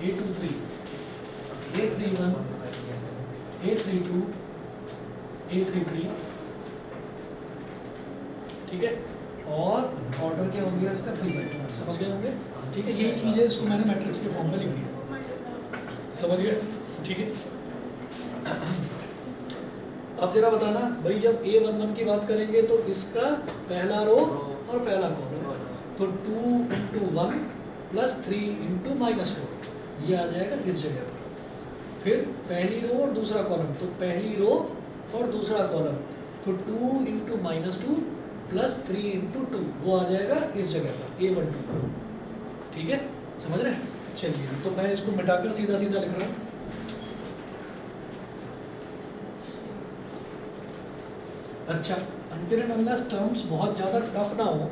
A23 A31 A32 A33, ठीक है। और ऑर्डर क्या हो गया इसका 3/2, समझ गए होंगे, ठीक है। यही चीज़ है, इसको मैंने मैट्रिक्स के फॉर्म में लिख दिया, समझ गए, ठीक है। अब जरा बताना भाई, जब A11 की बात करेंगे तो इसका पहला रो और पहला कॉलम, तो 2 × 1 + 3 × -4 ये आ जाएगा इस जगह पर। फिर पहली रो और दूसरा कॉलम, तो पहली रो और दूसरा कॉलम, तो 2 × -2 + 3 × 2 वो आ जाएगा इस जगह पर A12 पर, ठीक है, समझ रहे हैं। चलिए, तो मैं इसको मिटाकर सीधा सीधा लिख रहा हूँ। अच्छा, अनटिल एंड अनलेस टर्म्स बहुत ज़्यादा टफ ना हो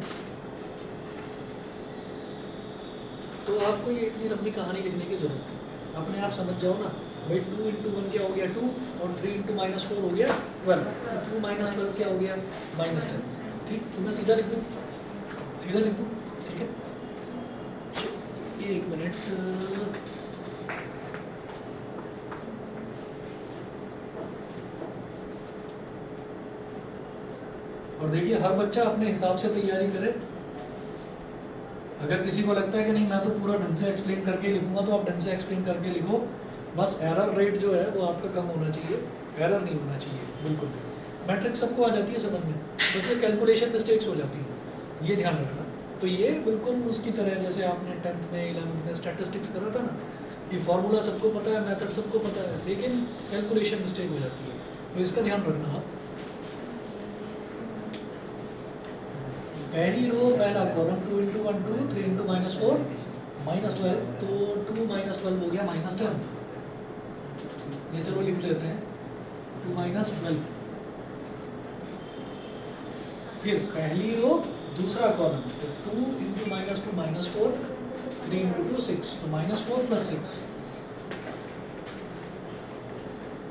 तो आपको ये इतनी लंबी कहानी लिखने की ज़रूरत नहीं, अपने आप समझ जाओ ना भाई। 2 × 1 क्या हो गया 2, और 3 × -4 हो गया 12, 2 - 12 क्या हो गया -10, ठीक। तो मैं सीधा लिख दूँ, सीधा लिख दूँ, ठीक है। एक मिनट, और देखिए हर बच्चा अपने हिसाब से तैयारी करे। अगर किसी को लगता है कि नहीं मैं तो पूरा ढंग से एक्सप्लेन करके लिखूंगा, तो आप ढंग से एक्सप्लेन करके लिखो, बस एरर रेट जो है वो आपका कम होना चाहिए, एरर नहीं होना चाहिए बिल्कुल भी। मैट्रिक्स सबको आ जाती है समझ में, बस ये कैलकुलेशन मिस्टेक्स हो जाती हैं, ये ध्यान रखना। तो ये बिल्कुल उसकी तरह जैसे आपने 10th में 11th में स्टैटिस्टिक्स करा था ना, ये फार्मूला सबको पता है, मेथड सबको पता है, लेकिन कैलकुलेशन मिस्टेक हो जाती है, तो इसका ध्यान रखना आप। पहली रो पहला कॉलम 2 × 1 2, 3 × -4 -12, तो 2 - 12 हो गया -10, ये चलो लिख लेते हैं 2 - 12। फिर पहली रो दूसरा कॉलम, तो 2 × -2 -4, 3 × 2 6, तो -4 + 6।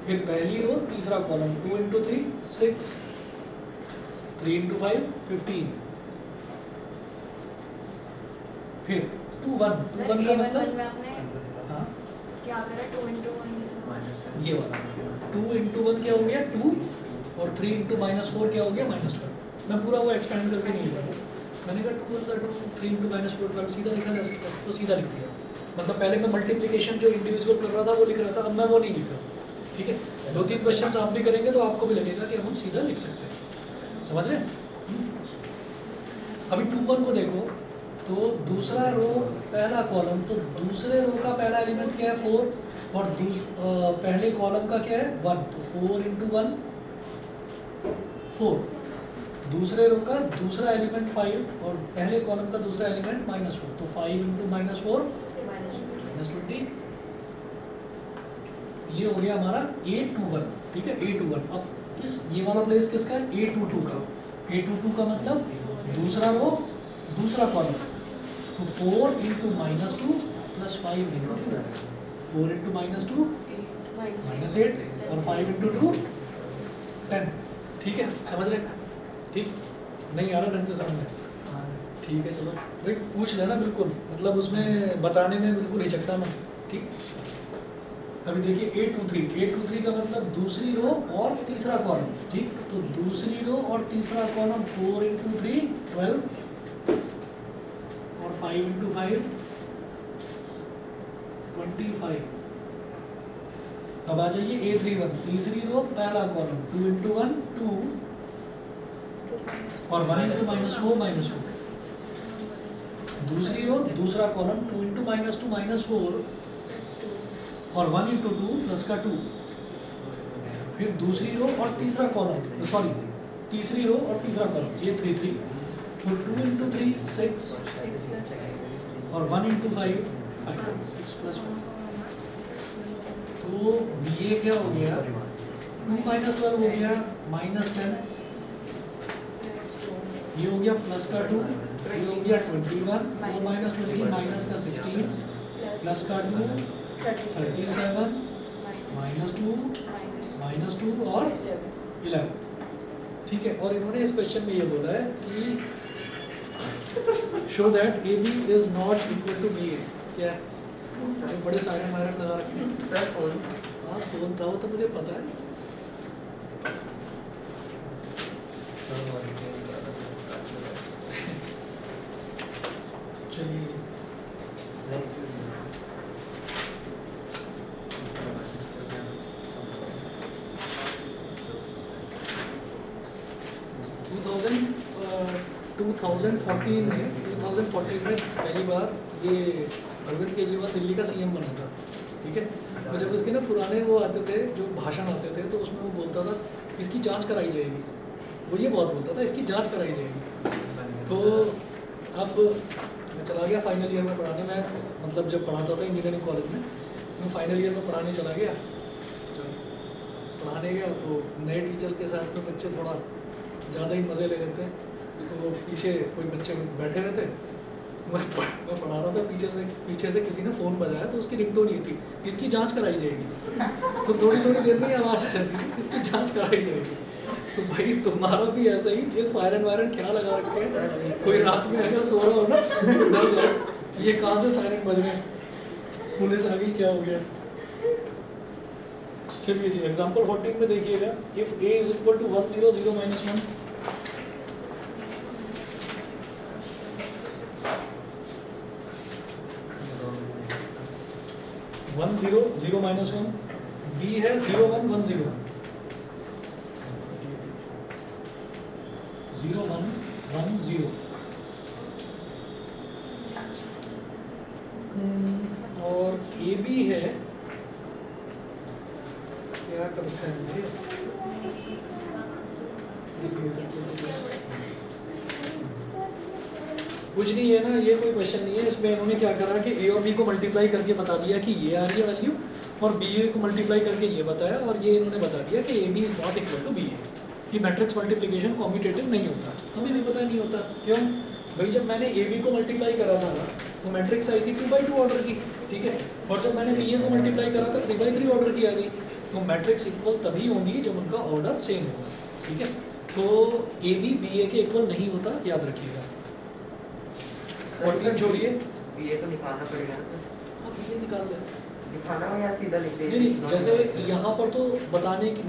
फिर पहली रो तीसरा कॉलम 2 × 3 6, 3 × 5 15। फिर 2 1 का मतलब में आपने हाँ क्या करा 2 × 1 ये वाला 2 × 1 क्या हो गया 2, और 3 × -4 क्या हो गया -12। मैं पूरा वो एक्सपेंड करके नहीं लिखा, मैंने कहा 2 × 2 3 × -4 12 सीधा लिखा जा सकता है, तो सीधा लिख दिया। मतलब पहले मैं मल्टीप्लिकेशन जो इंडिविजुअल कर रहा था वो लिख रहा था, अब मैं वो नहीं लिख रहा, ठीक है। 2-3 क्वेश्चंस आप भी करेंगे तो आपको भी लगेगा कि हम सीधा लिख सकते हैं, समझ रहे हैं। अभी 2 1 को देखो, तो दूसरा रो पहला कॉलम, तो दूसरे रो का पहला एलिमेंट क्या है 4, और पहले कॉलम का क्या है 1, तो 4 × 1 4। दूसरे रो का दूसरा एलिमेंट 5, और पहले कॉलम का दूसरा एलिमेंट -4, तो 5 × -4 -20। ये हो गया हमारा A21, ठीक है, A21। अब इस ये वाला प्लेस किसका है A22 का। A22 का मतलब दूसरा रो दूसरा कॉलम, तो 4 × -2 + 5 × 2, 4 × -2 -8, और 5 × 2 10, ठीक है, समझ रहे, ठीक। नहीं आ रहा ढंग से समझ में, ठीक है, चलो भाई पूछ लेना बिल्कुल, मतलब उसमें बताने में बिल्कुल हिचकना मत, ठीक। अभी देखिए A23 का मतलब दूसरी रो और तीसरा कॉलम, ठीक। तो दूसरी रो और तीसरा कॉलम 4 × 3 12, और 5 × 5 25। अब आ जाइए A31, तीसरी रो पहला कॉलम 2 × 1 2, और 1 × -4 -4। दूसरी रो दूसरा कॉलम 2 × -2 -4, और 1 × 2 + 2। फिर दूसरी रो और तीसरा कॉलम, सॉरी तीसरी रो और तीसरा कॉलम ये 3 3, तो 2 × 3 6, और 1 × 5 5 6 + 1। तो ये क्या हो गया 2 - 12 हो गया -10, ये हो गया +2, ये हो गया 21, 4 - 20 -16, +2 37, -2 और 11, ठीक है। और इन्होंने इस क्वेश्चन में ये बोला है कि show that AB is not equal to BA। क्या है? बड़े साइरन वायरन लगा रखे हैं। सर फोन हाँ फोन था वो तो मुझे पता है। चलिए 2014 में पहली बार ये अरविंद केजरीवाल दिल्ली का CM बना था, ठीक है। तो जब इसके ना पुराने वो आते थे जो भाषण आते थे तो उसमें वो बोलता था इसकी जांच कराई जाएगी, वो ये बहुत बोलता था इसकी जांच कराई जाएगी। तो अब मैं चला गया फाइनल ईयर में पढ़ाने में, मतलब जब पढ़ाता था इंजीनियरिंग कॉलेज में, मैं फाइनल ईयर में पढ़ाने चला गया। जब पढ़ाने गया तो नए टीचर के साथ में बच्चे थोड़ा ज़्यादा ही मज़े ले लेते हैं। तो पीछे कोई बच्चे बैठे हुए थे, मैं पढ़ा रहा था, पीछे से किसी ने फ़ोन बजाया तो उसकी रिंगटोन ये थी इसकी जांच कराई जाएगी। तो थोड़ी थोड़ी देर में ही आवाज़ आ जाती थी इसकी जांच कराई जाएगी। तो भाई तुम्हारा भी ऐसा ही ये सायरन वायरन क्या लगा रखे हैं, कोई रात में अगर सो रहा हो ना तो डर जाए ये कहाँ से सायरन बज रहे हैं, पुलिस आ गई क्या हो गया। चलिए जी एग्जाम्पल 14 में देखिएगा, if A is equal to 1 0 0 -1 1 0 0 -1, B है 0 1 1 0 0 1 1 0, और AB है क्या कर रखा है मुझे, कुछ नहीं है ना, ये कोई क्वेश्चन नहीं है। इसमें इन्होंने क्या करा कि A और B को मल्टीप्लाई करके बता दिया कि ये आ रही है वैल्यू, और BA को मल्टीप्लाई करके ये बताया, और ये इन्होंने बता दिया कि AB is not equal to BA। कि मैट्रिक्स मल्टीप्लिकेशन कॉम्यूटेटिव नहीं होता, हमें भी पता नहीं होता क्यों भाई। जब मैंने AB को मल्टीप्लाई करा था ना तो मैट्रिक्स आई थी 2/2 ऑर्डर की, ठीक है। और जब मैंने BA को मल्टीप्लाई करा था 3/3 ऑर्डर की आ गई। तो मैट्रिक्स इक्वल तभी होंगी जब उनका ऑर्डर सेम होगा, ठीक है। तो AB BA के इक्वल नहीं होता, याद रखिएगा। 14 छोड़िए, ये तो निकालना पड़ेगा। हाँ BA निकाल दें, दिखाना हो या सीधा लिख दे। नहीं जैसे यहाँ पर तो बताने की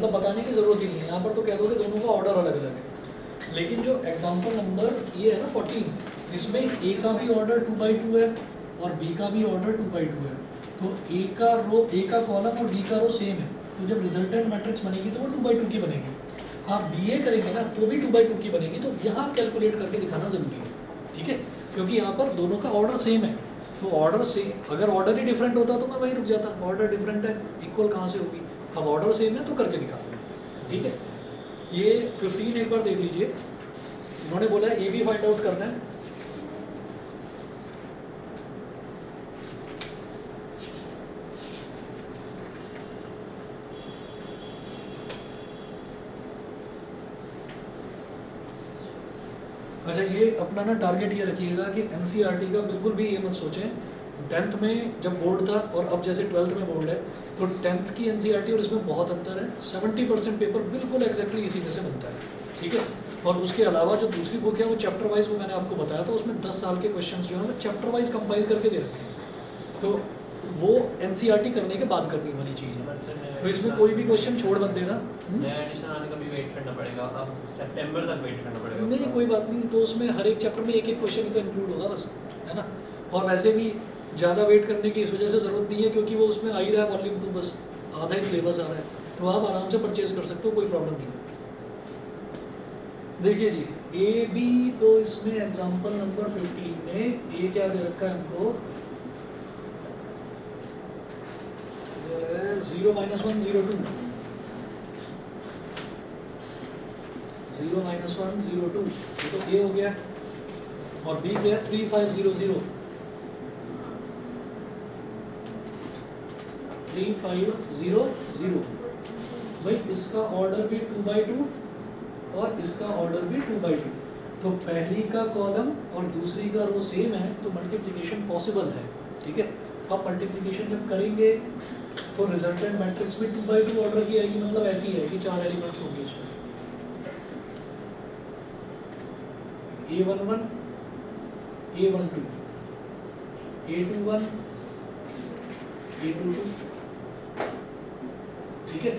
बताने की ज़रूरत ही नहीं है, यहाँ पर तो कह दो कि दोनों का ऑर्डर अलग अलग है। लेकिन जो एग्जाम्पल नंबर ये है ना 14, इसमें A का भी ऑर्डर 2/2 है और B का भी ऑर्डर 2/2 है। तो A का कॉलम और B का रो सेम है, तो जब रिजल्टेंट मैट्रिक्स बनेगी तो वो 2/2 की बनेगी। आप BA करेंगे ना तो भी 2/2 की बनेगी। तो यहाँ कैलकुलेट करके दिखाना ज़रूरी है, ठीक है, क्योंकि यहाँ पर दोनों का ऑर्डर सेम है। तो ऑर्डर से अगर ऑर्डर ही डिफरेंट होता तो मैं वहीं रुक जाता, ऑर्डर डिफरेंट है इक्वल कहाँ से होगी। अब ऑर्डर सेम है तो करके दिखा दूँ, ठीक है। ये 15 एक बार देख लीजिए, उन्होंने बोला है AB फाइंड आउट करना है। अच्छा ये अपना ना टारगेट ये रखिएगा कि NCERT का बिल्कुल भी ये मत सोचें। 10th में जब बोर्ड था और अब जैसे 12th में बोर्ड है, तो 10th की NCERT और इसमें बहुत अंतर है। 70% पेपर बिल्कुल एग्जैक्टली इसी में से बनता है, ठीक है। और उसके अलावा जो दूसरी बुक है वो चैप्टर वाइज, वो मैंने आपको बताया था, उसमें 10 साल के क्वेश्चन जो है चैप्टर वाइज कंपाइल करके दे रखे हैं। तो वो NCERT करने के बाद करने वाली चीज़ है, तो इसमें कोई भी क्वेश्चन छोड़ मत देना। नया एडिशन आने का भी वेट करना पड़ेगा, अब सितंबर तक वेट करना पड़ेगा। नहीं कोई बात नहीं, तो उसमें हर एक चैप्टर में एक एक क्वेश्चन ही तो इंक्लूड होगा बस, है ना। और वैसे भी ज़्यादा वेट करने की इस वजह से ज़रूरत नहीं है क्योंकि वो उसमें आ ही रहा है वॉल्यूम 2, बस आधा ही सिलेबस आ रहा है, तो आप आराम से परचेज कर सकते हो, कोई प्रॉब्लम नहीं है। देखिए जी AB, तो इसमें एग्जाम्पल नंबर 15 में A क्या दे रखा है हमको, 0 -1 0 2 0 -1 0 2, ये तो A हो गया। और B क्या है 3 5 0 0 3 5 0 0। भाई इसका ऑर्डर भी 2/2 और इसका ऑर्डर भी 2/2, तो पहली का कॉलम और दूसरी का रो सेम है, तो मल्टीप्लिकेशन पॉसिबल है, ठीक है। अब मल्टीप्लिकेशन जब करेंगे तो रिजल्टेंट मैट्रिक्स भी 2x2 ऑर्डर की आएगी, मतलब ऐसी है कि 4 एलिमेंट्स होंगे उसमें। A11 A12 A21 A22, ठीक है।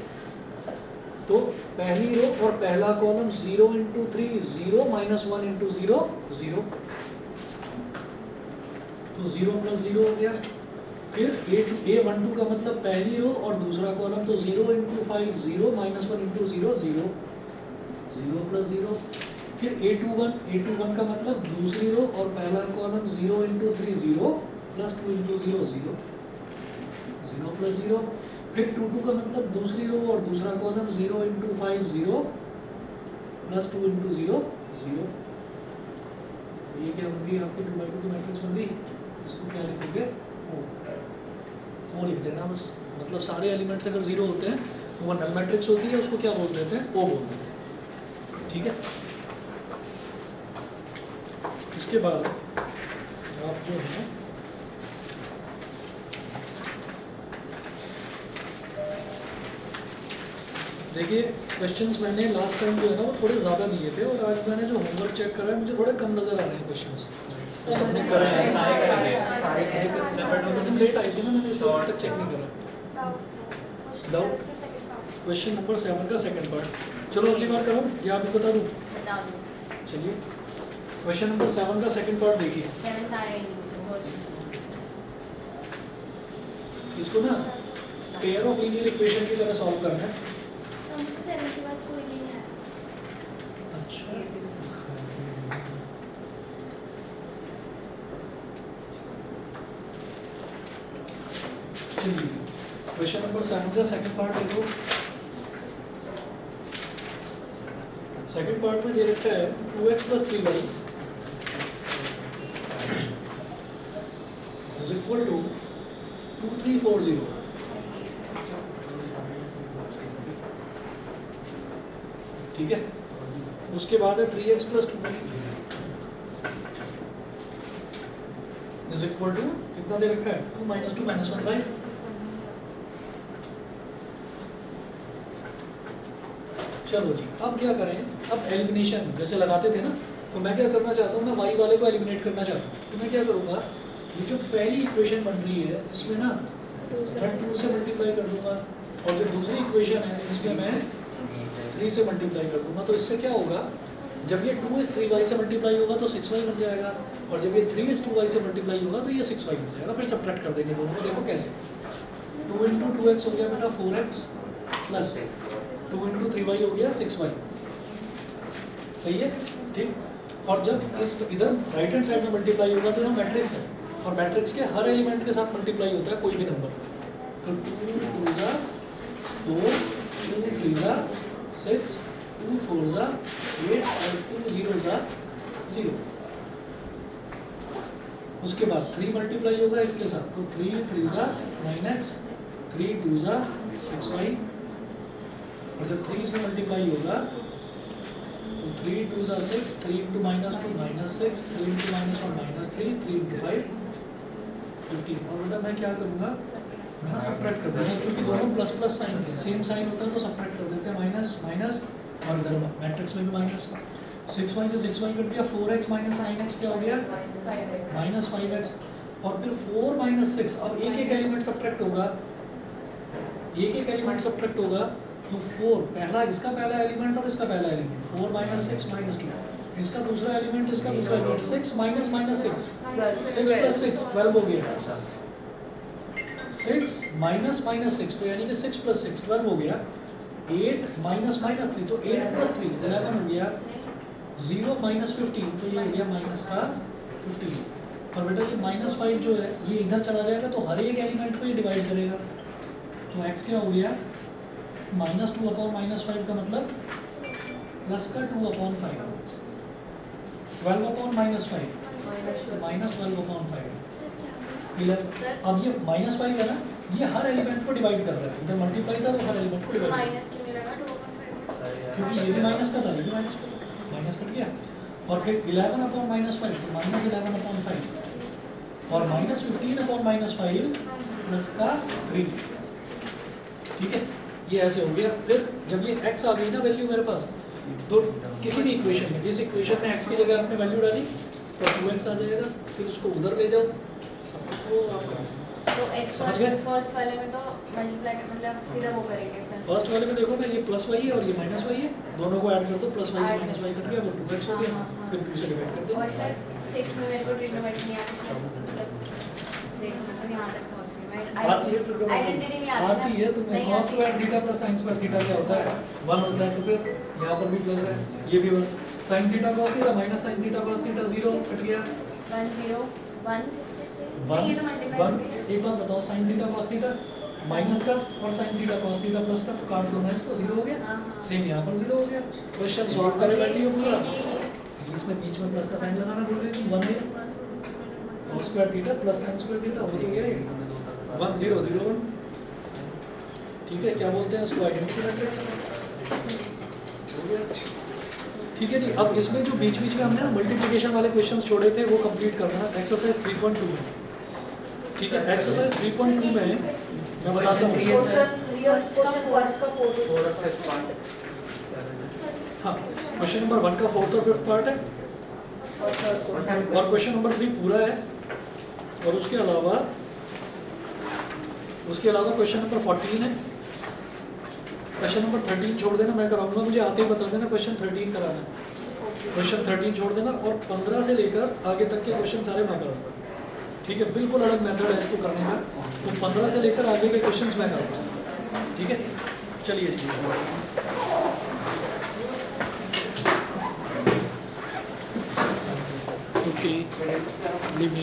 तो पहली रो और पहला कॉलम 0 इंटू 3 0 माइनस 1 इंटू 0 0, तो 0 प्लस 0 हो गया। फिर A12 का मतलब पहली रो और दूसरा कॉलम, तो 0 इंटू 5 0 माइनस 1 इंटू 0 0, 0 प्लस 0। फिर A21 का मतलब दूसरी रो और पहला column 0 into 3 0 plus 2 into 0 0, 0 plus 0। फिर 22 का मतलब दूसरी रो और दूसरा कॉलम 0 इंटू 5 0 प्लस 2 इंटू 0 0। ये क्या बन गई आपकी 2x2 की मैट्रिक्स बन गई। इसको क्या लिखोगे, ओ लिख देना बस। मतलब सारे एलिमेंट्स अगर 0 होते हैं तो वो नल मैट्रिक्स होती है, उसको क्या बोल देते हैं, ओ बोल देते हैं, ठीक है। इसके बाद आप जो है देखिए क्वेश्चंस मैंने लास्ट टाइम जो है ना वो थोड़े ज़्यादा दिए थे, और आज मैंने जो होमवर्क चेक करा है मुझे थोड़े कम नज़र आ रहे हैं क्वेश्चंस। तो सबने करे हैं, सारे करेंगे। सारे करे, तुम लेट आई थी ना, मैंने इसलिए तक चेक नहीं करा। डाउट क्वेश्चन नंबर 7 का सेकंड पार्ट, चलो अगली बार करो या आप बता दूँ। बता दो। चलिए क्वेश्चन नंबर 7 का सेकंड पार्ट देखिए। 7th आया ही नहीं मुझे। इसको ना पेयर ऑफ लीनियर इक्वेशन की तरह सॉल्व करना है। सर मुझे 7 के बाद कोई नहीं आया। अच्छा चलिए क्वेश्चन नंबर 7 का सेकंड पार्ट देखो। सेकंड पार्ट में दे रखा है 2x plus 3y is equal to 2340। ठीक है, उसके बाद है 3x plus 2y is equal to कितना दे रखा है 2 माइनस 2 माइनस 1 5। चलो जी अब क्या करें, अब एलिमिनेशन जैसे लगाते थे ना, तो मैं क्या करना चाहता हूँ ना, y वाले को एलिमिनेट करना चाहता हूँ। तो मैं क्या करूँगा, ये जो पहली इक्वेशन बन रही है इसमें ना मैं 2 से मल्टीप्लाई कर दूंगा, और जो दूसरी इक्वेशन है इसमें मैं 3 से मल्टीप्लाई कर दूंगा। तो इससे क्या होगा, जब ये 2 इस 3y से मल्टीप्लाई होगा तो 6y बन जाएगा, और जब ये 3 इस 2y से मल्टीप्लाई होगा तो ये 6y बन जाएगा। फिर सब्ट्रैक्ट कर देंगे दोनों को, देखो कैसे। 2 इंटू 2x हो गया बेटा 4x प्लस 2 इंटू 3y हो गया 6y। सही है, ठीक। और जब इस इधर राइट हैंड साइड में मल्टीप्लाई होगा तो यहाँ मैट्रिक्स है, और मैट्रिक्स के हर एलिमेंट के साथ मल्टीप्लाई होता है कोई भी नंबर। तो 2 2 जा 4, 2 3 जा 6, 2 4 जा 8 और 2 0 जा 0। उसके बाद 3 मल्टीप्लाई होगा इसके साथ, तो 3 3 जा 9x, 3 2 जा 6y। और जब 3 इसमें मल्टीप्लाई होगा तो 3 2 जा 6, 3 into minus 2 minus 6, 3 into minus 1 minus 3, 3 into 5 15। और बेटा मैं क्या करूँगा, मैं ना सब्ट्रैक्ट कर दूँगा, क्योंकि दोनों प्लस प्लस साइन थे, सेम साइन होता है तो सब्ट्रैक्ट कर देते हैं, माइनस माइनस, और इधर मैट्रिक्स में भी माइनस। 6y से 6y कट गया, 4x माइनस 9x क्या हो गया माइनस 5x। और फिर 4 माइनस 6, अब एक एक एलिमेंट सब्ट्रैक्ट होगा, एक एक एलिमेंट सब्ट्रैक्ट होगा। तो 4 पहला, इसका पहला एलिमेंट और इसका पहला एलिमेंट, 4 माइनस 6 माइनस 2, इसका दूसरा एलिमेंट, इसका दूसरा एलिमेंट, 6 माइनस माइनस 6, 6 प्लस 6 12 हो गया। 6 माइनस माइनस 6, तो यानी कि 6 प्लस 6 12 हो गया। 8 माइनस माइनस 3, तो 8 प्लस 3 11 हो गया। 0 माइनस 15, तो ये हो गया माइनस का 15। और बेटा ये माइनस 5 जो है ये इधर चला जाएगा तो हर एक एलिमेंट को ये डिवाइड करेगा। तो x क्या हो गया माइनस 2 अपॉन माइनस 5 का मतलब प्लस का 2 upon 5, 12 upon minus 5, minus 12 upon 5 11। अब ये माइनस 5 है ना, ये हर एलिमेंट को डिवाइड कर रहा है, इधर मल्टीप्लाई था तो हर एलिमेंट को डिवाइड कर रहा है, माइनस क्यों नहीं लगा 2/5? क्योंकि ये भी माइनस कर रहा है, ये भी माइनस कर रहा है, माइनस कट गया। और फिर 11 अपॉन माइनस 5, तो माइनस 11 अपॉन 5, और माइनस 15 अपॉन माइनस 5 प्लस का 3। ठीक है, ये ऐसे हो गया। फिर जब ये x आ गई ना वैल्यू मेरे पास, तो किसी भी इक्वेशन में, इस इक्वेशन में x की जगह आपने वैल्यू डाली तो 2x आ जाएगा, फिर उसको उधर ले जाओ, सबको आप करो। तो एक्स समझ गए? फर्स्ट वाले में तो मल्टीप्लाई मतलब सीधा वो करेंगे फर्स्ट वाले में देखो ना, ये प्लस वाई है और ये माइनस वाई है, दोनों को ऐड कर दो, प्लस वाई से Add माइनस वाई कट गया, वो 2x हो हाँ, गया, हाँ, हाँ। फिर 2 से डिवाइड कर दो। और शायद 6 में मेरे को ट्रिग्नोमेट्री नहीं आती, मतलब देखो मतलब यहाँ तक पहुँच गई मैं। आती है ट्रिग्नोमेट्री, आइडेंटिटी नहीं आती आती है तुम्हें। नहीं cos आती स्क्वायर है। Theta plus sin square theta क्या होता है, 1 होता है, तो फिर यहाँ पर भी प्लस है, ये भी 1, sin theta cos theta minus sin theta cos theta 0 cut गया। 1 0 1 वन ये तो मल्टीप्लाई वन हो गया। एक बात बताओ, sin theta cos theta minus का और sin theta cos theta plus का, तो काट दो ना इसको, 0 हो गया। हाँ, हाँ। सेम यहाँ पर 0 हो गया। क्वेश्चन सॉल्व करे वैल्यू पूरा, ये इसमें बीच में प्लस का साइन लगाना बोल रहे थे, 1 है cos square theta plus sin square theta, वो तो गया ये 1 0 0 1। ठीक है, क्या बोलते हैं इसको, आइडेंटिटी मैट्रिक्स हो गया। ठीक है जी, अब इसमें जो बीच बीच में हमने ना मल्टीप्लिकेशन वाले क्वेश्चंस छोड़े थे वो कंप्लीट करना है एक्सरसाइज 3.2 में। ठीक है, एक्सरसाइज 3.2 में मैं बताता हूँ। क्वेश्चन फर्स्ट का फोटो फोर और फिफ्थ पार्ट हाँ, क्वेश्चन नंबर 1 का 4th और 5th पार्ट है, और क्वेश्चन नंबर 3 पूरा है, और उसके अलावा क्वेश्चन नंबर 14 है। क्वेश्चन नंबर 13 छोड़ देना, मैं कराऊंगा, मुझे आते ही बता देना क्वेश्चन 13 कराना है। क्वेश्चन 13 छोड़ देना, और 15 से लेकर आगे तक के क्वेश्चन सारे मैं कराऊंगा। ठीक है, बिल्कुल अलग मेथड है इसको करने का, तो 15 से लेकर आगे के क्वेश्चंस मैं कराऊंगा। ठीक है, चलिए जी। ओके,